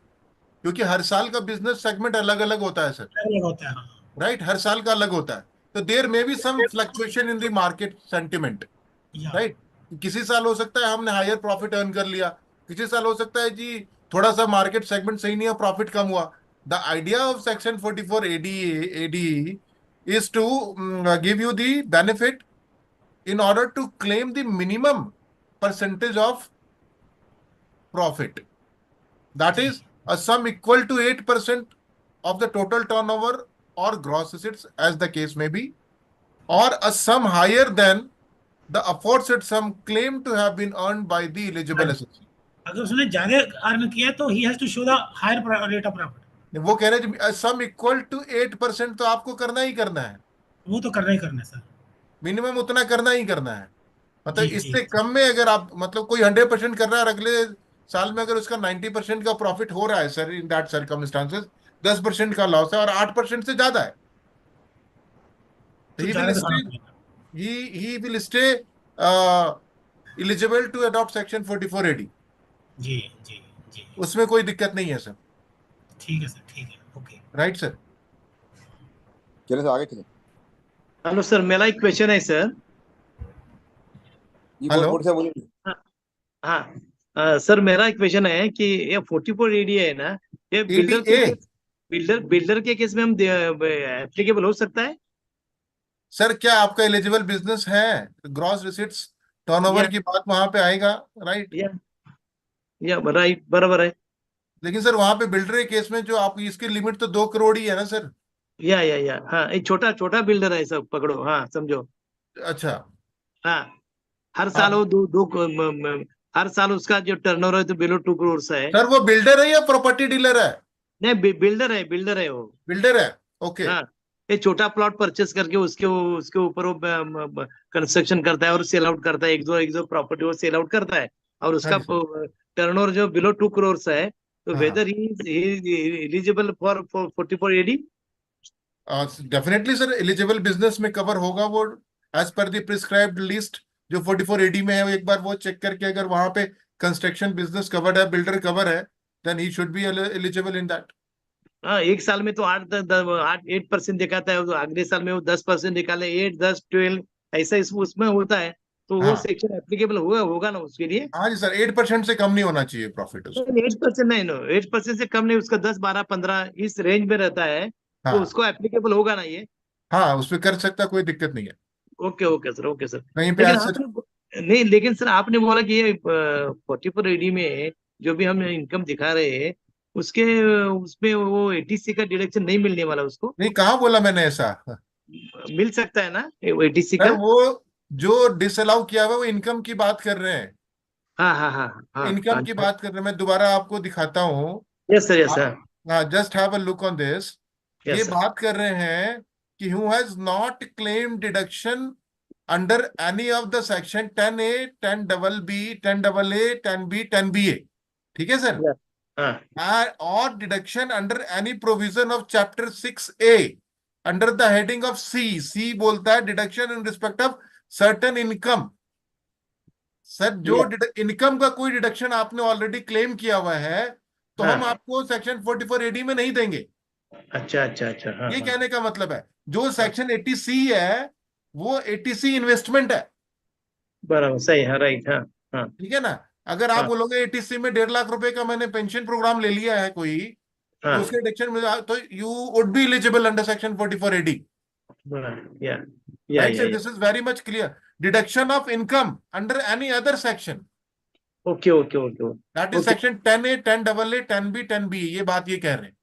क्योंकि हर साल का बिजनेस सेगमेंट अलग अलग होता है सर, अलग होता है, हाँ। राइट, हर साल का अलग होता है। तो there may be some fluctuation in the market sentiment, या राइट। किसी साल हो सकता है हमने हायर प्रॉफिट अर्न कर लिया, किसी साल हो सकता है जी थोड़ा सा मार्केट सेगमेंट सही नहीं है, प्रॉफिट कम हुआ। The idea of section 44 AD is to give you the benefit in order to claim the minimum percentage of profit, that जी, is a sum equal to 8% of the total turnover or gross receipts as the case may be, or a sum higher than the aforesaid sum claimed to have been earned by the eligible associate. अगर उसने ज्यादा earn किया तो ही has to show the higher rate of profit. वो कह रहे हैं सम इक्वल टू 8%, तो आपको करना ही करना है, वो तो करना ही करना है सर। मिनिमम उतना करना ही करना है। मतलब जी, जी, इससे कम में अगर आप, मतलब कोई 100% कर रहा है और अगले साल में अगर उसका 90% का प्रॉफिट हो रहा है सर, इन दैट सर्कमस्टांसेस 10% का लॉस है और 8% से ज्यादा है, तो ही ज्यादा विल दिखाना स्टे पड़ेगा। He will stay eligible to adopt section 44 AD. जी, जी, जी, उसमें कोई दिक्कत नहीं है सर, ठीक है सर, ठीक है, ओके। Right sir. चलो सर आगे चले। हेलो सर, मेरा एक क्वेश्चन है सर। जी हेलो, बोल सर बोलिए। हाँ, हाँ, सर मेरा एक क्वेश्चन है कि ये 44 एडीए है ना, ये बिल्डर के एडीए केस, बिल्डर के केस में हम एप्लीकेबल हो सकता है? सर क्या आपका एलिजिबल बिजनेस है, ग्रॉस रिसिट्स टर्नओवर या की बात वहां पे आएगा, राइट। या या राइट, बराबर है। लेकिन सर वहां पे बिल्डर के केस में जो आप, इसकी लिमिट तो 2 करोड़ ही है ना सर। या हाँ, एक छोटा छोटा बिल्डर है सब, पकड़ो, हाँ समझो। अच्छा, हाँ, हर साल आप वो हर साल उसका जो टर्नओवर है तो बिलो 2 करोड़ है। सर वो बिल्डर है या प्रॉपर्टी डीलर है? नहीं, बिल्डर है वो। बिल्डर है, ओके। हाँ, ये छोटा प्लॉट परचेस करके उसके ऊपर वो कंस्ट्रक्शन करता है और सेल आउट करता है, एक दो प्रॉपर्टी वो सेल आउट करता है, और हाँ उसका जी सर, टर्नओवर जो बिलो 2 करोड़ है, तो हाँ whether he eligible for 44 AD? हाँ, डेफिनेटली सर एलिजिबल बिजनेस में कवर होगा वो, as per the prescribed list जो 44 एडी में है। वो एक बार वो चेक करके अगर वहां पे कंस्ट्रक्शन बिजनेस कवर्ड है, बिल्डर कवर है, then he should be eligible in that. हाँ, एक साल में तो 8% दिखाता है, अगले साल में वो 10% निकाले, 8, 10, 12 ऐसा उसमें होता है, तो वो हाँ सेक्शन एप्लीकेबल होगा ना उसके लिए? हाँ जी सर, 8% से कम नहीं होना चाहिए प्रॉफिट उसमें। 8% नहीं, नो 8% से कम नहीं, उसका 10, 12, 15 इस रेंज में रहता है, तो हाँ उसको एप्लीकेबल होगा ना ये? हाँ, उसमें कर सकता, कोई दिक्कत नहीं है okay okay sir, okay sir. कहीं पे लेकिन आज सच। आपने नहीं, लेकिन सर आपने बोला कि ये 44 एडी में जो भी हम इनकम दिखा रहे हैं, उसके उसमें वो एटीसी का डिडक्शन नहीं मिलने वाला उसको? नहीं, कहाँ बोला मैंने ऐसा? मिल सकता है ना एटीसी सर का? वो जो डिसअलाउ किया हुआ है वो इनकम की बात कर रहे हैं, हाँ हाँ हाँ हाँ इनकम हाँ। की बात कर रहे हैं। मैं दोबारा आपको दिखाता हूँ। यस सर, यस सर, हाँ, just have a look on this. ये यस सर। बात कर रहे हैं कि who has not claim deduction under any of the section 10A, 10BB, 10AA, 10B, 10BA, ठीक है सर। हाँ, और deduction under any provision of chapter 6A under the heading of C बोलता है deduction in respect of certain income. Sir जो income का कोई deduction आपने ऑलरेडी क्लेम किया हुआ है तो हम हाँ, आपको सेक्शन 44 एडी में नहीं देंगे। अच्छा अच्छा अच्छा, हाँ ये हाँ कहने का मतलब है जो हाँ, सेक्शन 80C है वो 80C इन्वेस्टमेंट है, बराबर, सही है, राइट, हाँ हाँ ठीक है ना। अगर आप हाँ बोलोगे 80C में 1.5 लाख रुपए का मैंने पेंशन प्रोग्राम ले लिया है कोई, तो हाँ, उसके डिडक्शन में तो you would be eligible under section 44 AD, बराबर, right sir. This is very much clear. Deduction of income under any other section, okay okay okay that is okay section 10A, 10AA, 10B, 10B, ये बात ये कह रहे हैं।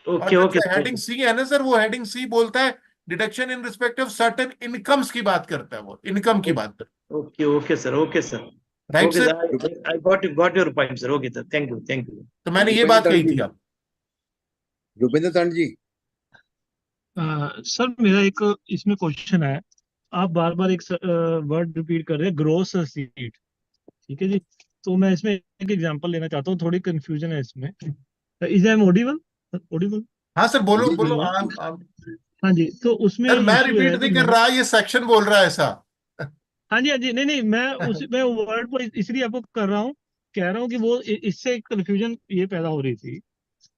और okay okay जो heading C है ना सर, वो हेडिंग सी बोलता है deduction in respect of certain incomes की बात करता है, वो इनकम की बात करता okay okay sir, okay sir, है, right okay sir. Sir, I got your point sir, okay sir, thank you, thank you. तो मैंने ये रुपेंद्र बात कही तंड थी जी, आप। रुपेंद्र तंड जी। सर मेरा एक इसमें क्वेश्चन है आप बार बार एक वर्ड रिपीट कर रहे हैं, ग्रोस रिसीट। ठीक है जी, तो मैं इसमें एक एग्जांपल लेना चाहता हूँ, थोड़ी कंफ्यूजन है इसमें। Is I am audible? Audible? हाँ सर, बोलो जी बोलो। जी हाँ जी, तो उसमें सर मैं इश्यू रिपीट है कि नहीं कर मैंने, रहा, ये सेक्शन बोल रहा है ऐसा। हाँ जी हाँ जी, नहीं नहीं, मैं वर्ड को इसलिए आपको कर रहा हूँ, कह रहा हूँ कि वो इससे कंफ्यूजन ये पैदा हो रही थी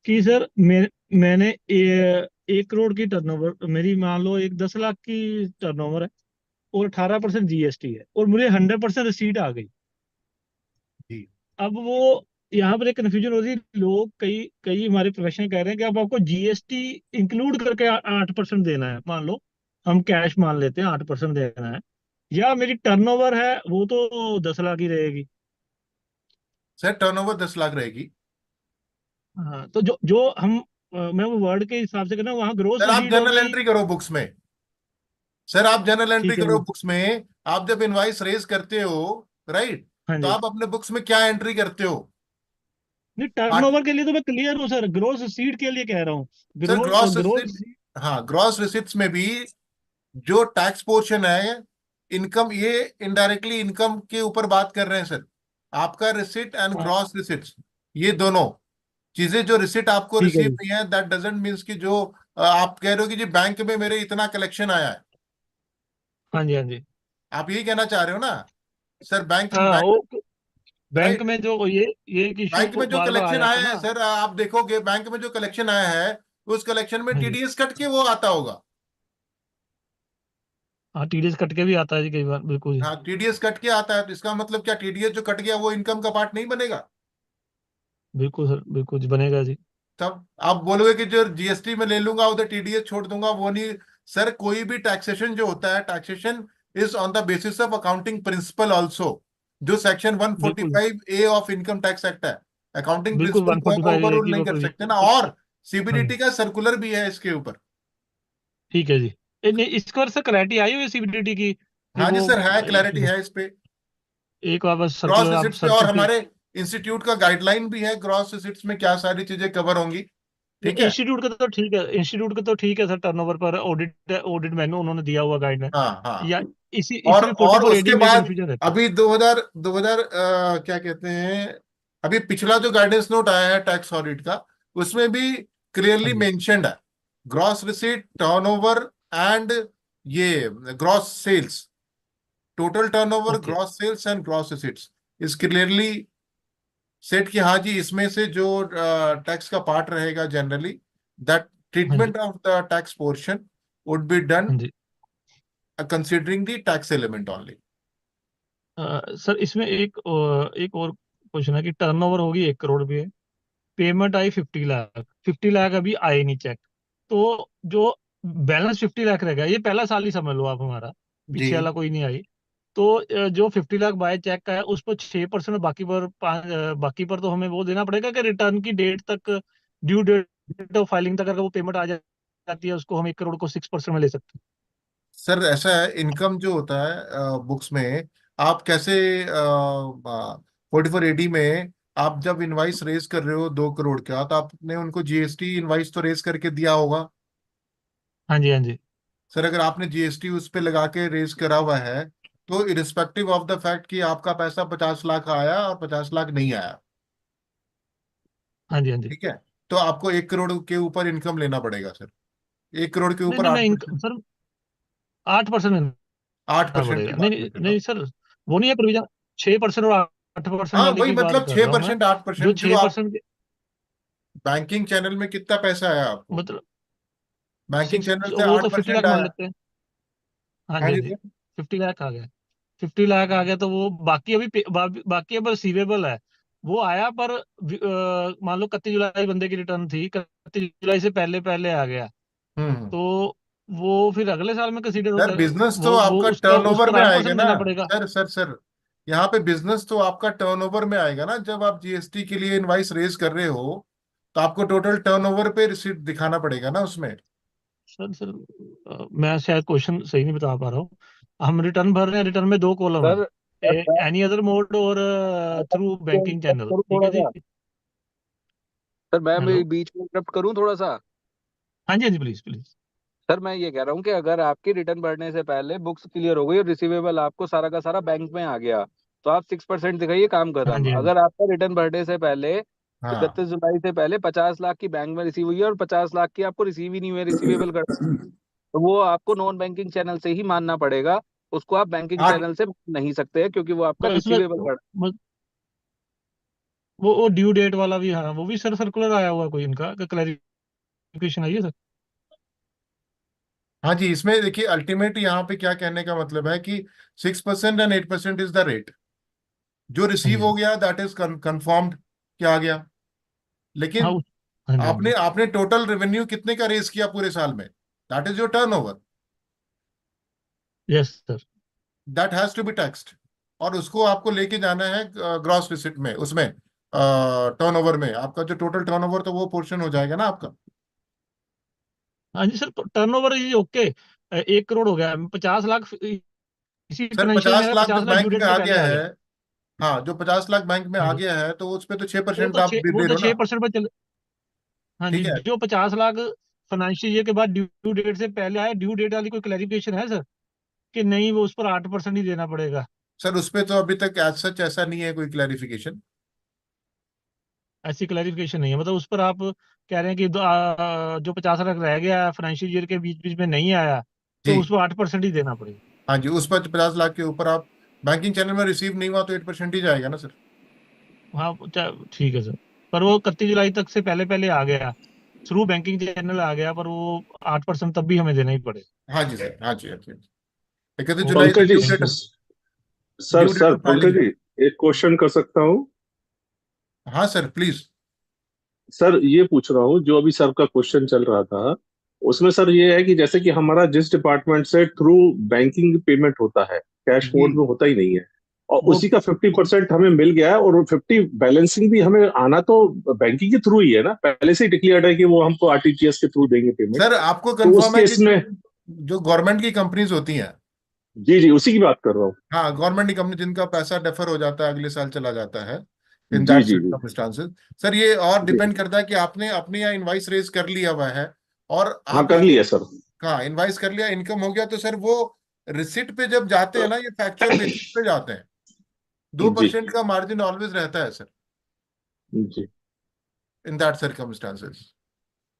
कि सर मैंने 1 करोड़ की टर्नओवर, मेरी मान लो एक 10 लाख की टर्नओवर है, और 18% जीएसटी है, और मुझे 100% रिसीट आ गई। जी अब वो यहाँ पर एक कन्फ्यूजन हो रही है, लोग कई कई हमारे प्रोफेशनल कह रहे हैं कि अब आपको जीएसटी इंक्लूड करके 8% देना है, मान लो हम कैश मान लेते हैं 8% देना है, या मेरी टर्नओवर है वो तो 10 लाख ही रहेगी। सर, टर्नओवर 10 लाख रहेगी। हाँ, तो जो जो हम मैं वो वर्ड के हिसाब से करना, वहाँ ग्रोस सर आप रिसीट जर्नल होगी। एंट्री करो बुक्स में। सर आप जर्नल एंट्री ठीक है करो जी। बुक्स में। आप जब इनवाइस रेज करते हो, राइट, हाँ तो जी, आप अपने बुक्स में क्या एंट्री करते हो? नहीं पार्ट टर्नओवर के लिए तो मैं क्लियर हूँ सर, ग्रोस रिसीट के लिए कह रहा हूँ। Sir gross receipt, gross. हाँ ग्रॉस रिसिप्ट्स में भी जो टैक्स पोर्शन है, इनकम, ये इनडायरेक्टली इनकम के ऊपर बात कर रहे हैं सर। आपका रिसिट एंड हाँ, ग्रॉस रिसिप्ट्स, ये दोनों चीजें, जो रिसिट आपको ठीक है रिसीव जी। हुई है, दैट डजंट मीन्स कि जो आप कह रहे हो कि जी बैंक में मेरे इतना कलेक्शन आया है, हाँ जी हाँ जी। आप यही कहना चाह रहे हो ना? सर बैंक हाँ, बैंक वो बैंक राइट, में जो ये एक इशू बैंक में जो बार बार आ कलेक्शन जाता आया है है ना। सर, आप देखोगे बैंक में जो कलेक्शन आया है, उस कलेक्शन में हाँ जी, टीडीएस कट के वो आता होगा। हाँ टीडीएस कट के भी आता है जी कई बार, बिल्कुल जी। हाँ, टीडीएस कट के आता है, तो इसका मतलब क्या टीडीएस जो कट गया वो इनकम का पार्ट नहीं बनेगा? बिल्कुल सर, बिल्कुल जी, बनेगा जी। तब आप बोलोगे कि जो जीएसटी में ले लूंगा उधर टीडीएस छोड़ दूंगा, वो नहीं। सर कोई भी टैक्सेशन जो होता है, taxation is on the basis of accounting principle also, जो सेक्शन बिल्कुल 145A of income tax act है। अकाउंटिंग बिल्कुल, प्रिंसिपल को हम 145 ए ओवररूल की नहीं कर सकते ना। और हाँ जी, सीबीडीटी का सर्कुलर भी है इसके ऊपर। ठीक है जी। नहीं, इसको सर क्लैरिटी आई हुई सीबीडीटी की कि हाँ जी वो सर, है, क्लैरिटी है इस पे, एक बार बस ग्रॉस सर्कुलर आप रिसिप्ट्स पे। और सर्टिफिकेट। हमारे इंस्टीट्यूट का गाइडलाइन भी है ग्रॉस रिसिप्ट्स में क्या सारी चीजें कवर होंगी। ठीक है। इंस्टीट्यूट का तो ठीक है, इंस्टीट्यूट का तो ठीक है सर, टर्नओवर पर ऑडिट ऑडिट मैन्यू उन्होंने दिया हुआ गाइडलाइन, हाँ हाँ। या इसी और इसमें 44AD उसके में बाद कंफ्यूजन रहती है। अभी 2000 क्या कहते हैं, अभी पिछला जो गाइडेंस नोट आया है टैक्स ऑडिट का, उसमें भी हाँ क्लियरली जी मेंशन्ड है, ग्रॉस रिसीट, टर्नओवर एंड ये gross sales, total turnover, okay. Gross sales and gross receipts is clearly set कि हाँ जी, इसमें से जो टैक्स का पार्ट रहेगा जनरली, दैट हाँ जी treatment of the tax portion would be done हाँ जी। Considering the tax element only. Sir इसमें एक और क्वेश्चन है कि टर्नओवर होगी 1 करोड़ भी है, पेमेंट आई 50 लाख, 50 लाख अभी आए नहीं चेक, तो जो बैलेंस 50 लाख रहेगा, ये पहला साल ही समझ लो आप हमारा, जी पीछे वाला कोई नहीं आई, तो जो 50 लाख बाय चेक का है उस पर 6%, बाकी पर बाकी पर तो हमें वो देना पड़ेगा कि रिटर्न की डेट तक, ड्यू डेट ऑफ फाइलिंग तक अगर वो पेमेंट आ जाती है, उसको हम 1 करोड़ को 6% में ले सकते सर, ऐसा है, इनकम जो होता है बुक्स में, आप कैसे 44AD में आप जब इनवाइस रेज कर रहे हो 2 करोड़ का, तो आपने उनको जीएसटी इनवाइस तो रेज करके दिया होगा। हैं। हाँ जी हाँ जी सर अगर आपने जीएसटी उस पे लगा के रेज करा हुआ है, तो इरिस्पेक्टिव ऑफ द फैक्ट कि आपका पैसा 50 लाख आया और 50 लाख नहीं आया, हाँ जी हाँ जी। ठीक है, तो आपको 1 करोड़ के ऊपर इनकम लेना पड़ेगा सर। 1 करोड़ के नहीं ऊपर नहीं, आठ मैं परसेंट सर 8% आठ देना परसेंट की पड़ेगा। बात नहीं मैं नहीं कर रहा नहीं हूँ। सर, वो नहीं है प्रोविजन, 6% और 8% हाँ वाली वही, की बात मतलब कर छह रहा हूँ मैं, परसेंट आठ जो परसेंट जो छह आप परसेंट बैंकिंग चैनल में कितना पैसा आया आपको, मतलब बैंकिंग चैनल से वो आठ तो 50 लाख परसेंट मान आया। लेते हैं। हाँ हाँ जी हाँ जी जी, सर। 50 लाख आ गया, 50 लाख आ गया, तो वो बाकी अभी बाकी अब रिसीवेबल है, वो आया पर मान लो 31 जुलाई बंदे की रिटर्न थी, 31 जुलाई से पहले पहले आ गया, हम्म। तो वो फिर अगले साल में कंसीडर सर होगा, बिजनेस तो वो आपका उसका उस टर्नओवर पर में आठ आएगा परसेंट ना। देना पड़ेगा। सर यहाँ पे बिजनेस तो आपका टर्नओवर में आएगा ना, जब आप जीएसटी के लिए इनवाइस रेज कर रहे हो, तो आपको टोटल टर्नओवर पे रिसीट दिखाना पड़ेगा ना उसमें। सर मैं शायद क्वेश्चन सही नहीं बता पा रहा हूँ। हम रिटर्न भर रहे हैं, रिटर्न में 2 कॉलम सर है, एनी अदर मोड और थ्रू बैंकिंग चैनल, करूँ ठीक थोड़ा है जी। सा। सर मैं हेलो। बीच में इंटरप्ट करूँ थोड़ा सा। हाँ जी हाँ जी, प्लीज प्लीज। सर मैं ये कह रहा हूँ कि अगर आपकी रिटर्न भरने से पहले बुक्स क्लियर हो गई और रिसीवेबल आपको सारा का सारा बैंक में आ गया, तो आप 6% दिखाइए, काम हाँ खत्म। जी, हाँ जी। अगर आपका रिटर्न भरने से पहले हाँ 31 जुलाई से पहले 50 लाख की बैंक में रिसीव हुई है और 50 लाख की आपको रिसीव ही नहीं हुई, रिसीवेबल कर, तो वो आपको नॉन बैंकिंग चैनल से ही मानना पड़ेगा। उसको आप बैंकिंग आठ चैनल से मान नहीं सकते हैं, क्योंकि वो आपका तो इसमें रिसीवेबल कर। वो ड्यू डेट वाला भी, हाँ वो भी सर सर्कुलर आया हुआ कोई इनका क्लैरिफिकेशन आई है सर? हाँ जी, इसमें देखिए अल्टीमेट यहाँ पे क्या कहने का मतलब है कि 6% एंड 8% इज द रेट। जो हाँ रिसीव जी, हो गया दैट इज कंफर्म्ड क्या आ गया। हाँ लेकिन हाँ जी, हाँ आपने जी। आपने टोटल रेवेन्यू कितने का रेस किया पूरे साल में, that is your turnover, yes sir. That has to be taxed. और उसको आपको लेके जाना है ग्रॉस रिसिप्ट में, उसमें टर्नओवर में आपका जो टोटल टर्नओवर तो वो पोर्शन हो जाएगा ना आपका। हाँ जी सर, टर्नओवर ये ओके, 1 करोड़ हो गया, 50 लाख इसी सर फाइनेंशियल में 50 है, लाख जब 50 लाख ड्यू बैंक डेट में से आ पहले गया आ है, गया। हाँ जो 50 लाख बैंक में हाँ आ जी, गया है तो उस पे तो छह वो परसेंट तो आप दे वो दे तो रहे हो ना। 6% पे चल। हाँ ठीक जी, है। जो 50 लाख फाइनेंशियल ईयर के बाद ड्यू डेट से पहले आया, ड्यू डेट वाली कोई क्लैरिफिकेशन है सर कि नहीं, वो उस पर 8% ही देना पड़ेगा? सर उस पे तो अभी तक एज सच ऐसा नहीं है कोई क्लैरिफिकेशन। ऐसी क्लैरिफिकेशन नहीं है, मतलब उस पर आप कह रहे हैं कि जो 50 लाख रह गया फाइनेंशियल ईयर के बीच बीच में नहीं आया, तो जी उस पर 8% ही देना पड़ेगा? हाँ जी, उस पर 50 लाख के ऊपर आप बैंकिंग चैनल में रिसीव नहीं हुआ तो 8% ही जाएगा ना सर। हाँ ठीक है सर। पर वो 31 जुलाई तक से पहले पहले आ गया, थ्रू बैंकिंग चैनल आ गया, पर वो 8% तब भी हमें देना ही पड़ेगा। हाँ जी सर, हाँ जी, हाँ जी। 31 जुलाई ओके, से Pankaj ji, due thank date, you. Sir due date sir of filing Pankaj है। जी, एक क्वेश्चन कर सकता हूँ? हाँ सर प्लीज। सर ये पूछ रहा हूँ, जो अभी सर का क्वेश्चन चल रहा था उसमें सर ये है कि जैसे कि हमारा जिस डिपार्टमेंट से थ्रू बैंकिंग पेमेंट होता है, कैश जी मोड में होता ही नहीं है, और वो उसी का 50% हमें मिल गया है, और 50 बैलेंसिंग भी हमें आना तो बैंकिंग के थ्रू ही है ना, पहले से ही डिक्लेयर्ड है कि वो हमको आरटीजीएस के थ्रू देंगे पेमेंट। सर आपको तो उस कंफर्म है कि केस में, जो गवर्नमेंट की कंपनीज होती हैं, जी जी, उसी की बात कर रहा हूँ। हाँ गवर्नमेंट की कंपनी जिनका पैसा डेफर हो जाता है, अगले साल चला जाता है, इन जी दैट जी जी सर्कमस्टांसेस सर ये और जी। डिपेंड करता है कि आपने अपने यहाँ इनवाइस रेज कर लिया हुआ है और हाँ आप कर उसको, लिया सर। हाँ इनवाइस कर लिया, इनकम हो गया, तो सर वो रिसिट पे जब जाते हैं ना, ये फैक्चुअल बेसिस पे जाते हैं। दो जी परसेंट का मार्जिन ऑलवेज रहता है सर जी। इन दैट सर्कमस्टांसेस,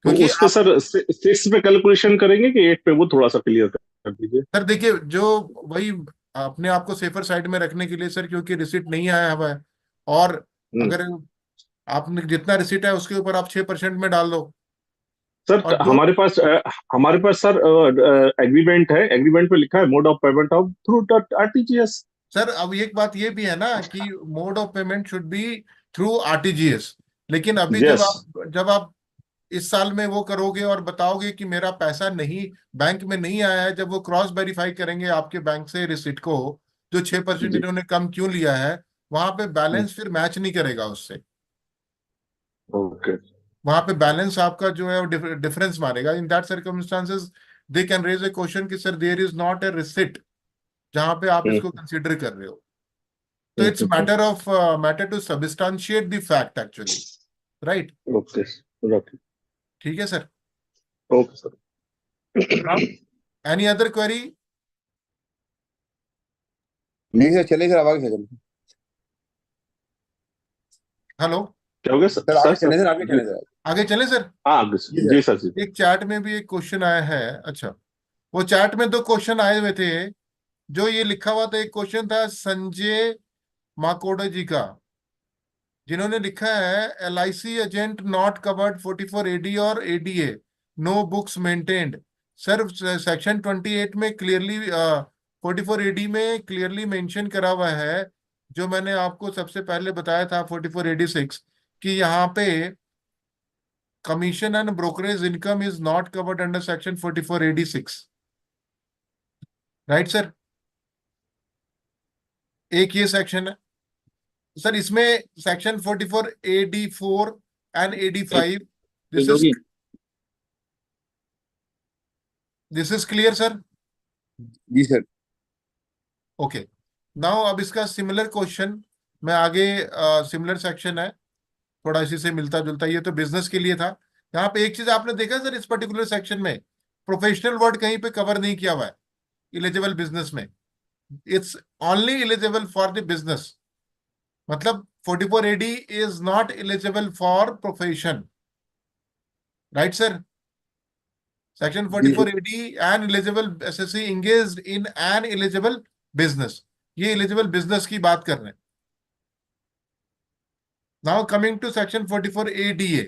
तो क्योंकि उस पे आप, सर 6 पे कैलकुलेशन करेंगे कि 8 पे, वो थोड़ा सा क्लियर कर दीजिए। सर देखिए जो वही अपने आप को सेफर साइड में रखने के लिए सर, क्योंकि रिसिट नहीं आया हुआ है, और हम्म। अगर आपने जितना रिसिट है उसके ऊपर आप 6% में डाल दो, सर और जो, हमारे पास सर एग्रीमेंट है, एग्रीमेंट पे लिखा है mode of payment of through RTGS. Sir अब एक बात ये भी है ना कि mode of payment should be through RTGS, लेकिन अभी यस। जब आप इस साल में वो करोगे और बताओगे कि मेरा पैसा नहीं, बैंक में नहीं आया है, जब वो क्रॉस वेरीफाई करेंगे आपके बैंक से रिसिट को, जो 6% जी। इन्होंने कम क्यों लिया है, वहां पे बैलेंस फिर मैच नहीं करेगा उससे। ओके। वहां पे बैलेंस आपका जो है वो डिफरेंस मारेगा। In that circumstances they can raise a question कि sir there is not a receipt जहां पे आप इसको कंसीडर कर रहे हो। तो it's matter to substantiate the fact actually, right. Okay okay ठीक है sir. Okay sir. Now any other query? नहीं सर, चले सर, अब आगे चले। हेलो, क्या हो गया सर? सर आगे सर चले सर, आगे जी। चले सर। आगे चले सर। हाँ आगे जी जी सर। सर जी। एक चैट में भी एक क्वेश्चन आया है, अच्छा वो चैट में दो क्वेश्चन आए हुए थे। जो ये लिखा हुआ था, एक क्वेश्चन था संजय माकोडा जी का, जिन्होंने लिखा है LIC agent not covered 44 AD और ADA, no books maintained. Sir section 28 में क्लियरली 44 AD में क्लियरली मेंशन करा हुआ है, जो मैंने आपको सबसे पहले बताया था 44 AD 6, कि यहाँ पे commission and brokerage income is not covered under section 44 AD 6, right sir. एक ये सेक्शन है सर, इसमें section 44 AD 4 and AD 5, this is clear sir. जी सर। ओके, नाउ अब इसका सिमिलर क्वेश्चन मैं आगे, सिमिलर सेक्शन है, थोड़ा इसी से मिलता जुलता, ये तो बिजनेस के लिए था। यहाँ पे एक चीज आपने देखा सर इस पर्टिकुलर सेक्शन में, प्रोफेशनल वर्ड कहीं पे कवर नहीं किया हुआ है इलिजिबल बिजनेस में. It's only eligible for the business. मतलब 44AD is not eligible for profession. Right sir? Section 44AD, an eligible SSC engaged in an eligible business. ये eligible business की बात कर रहे हैं. Now coming to Section 44ADA.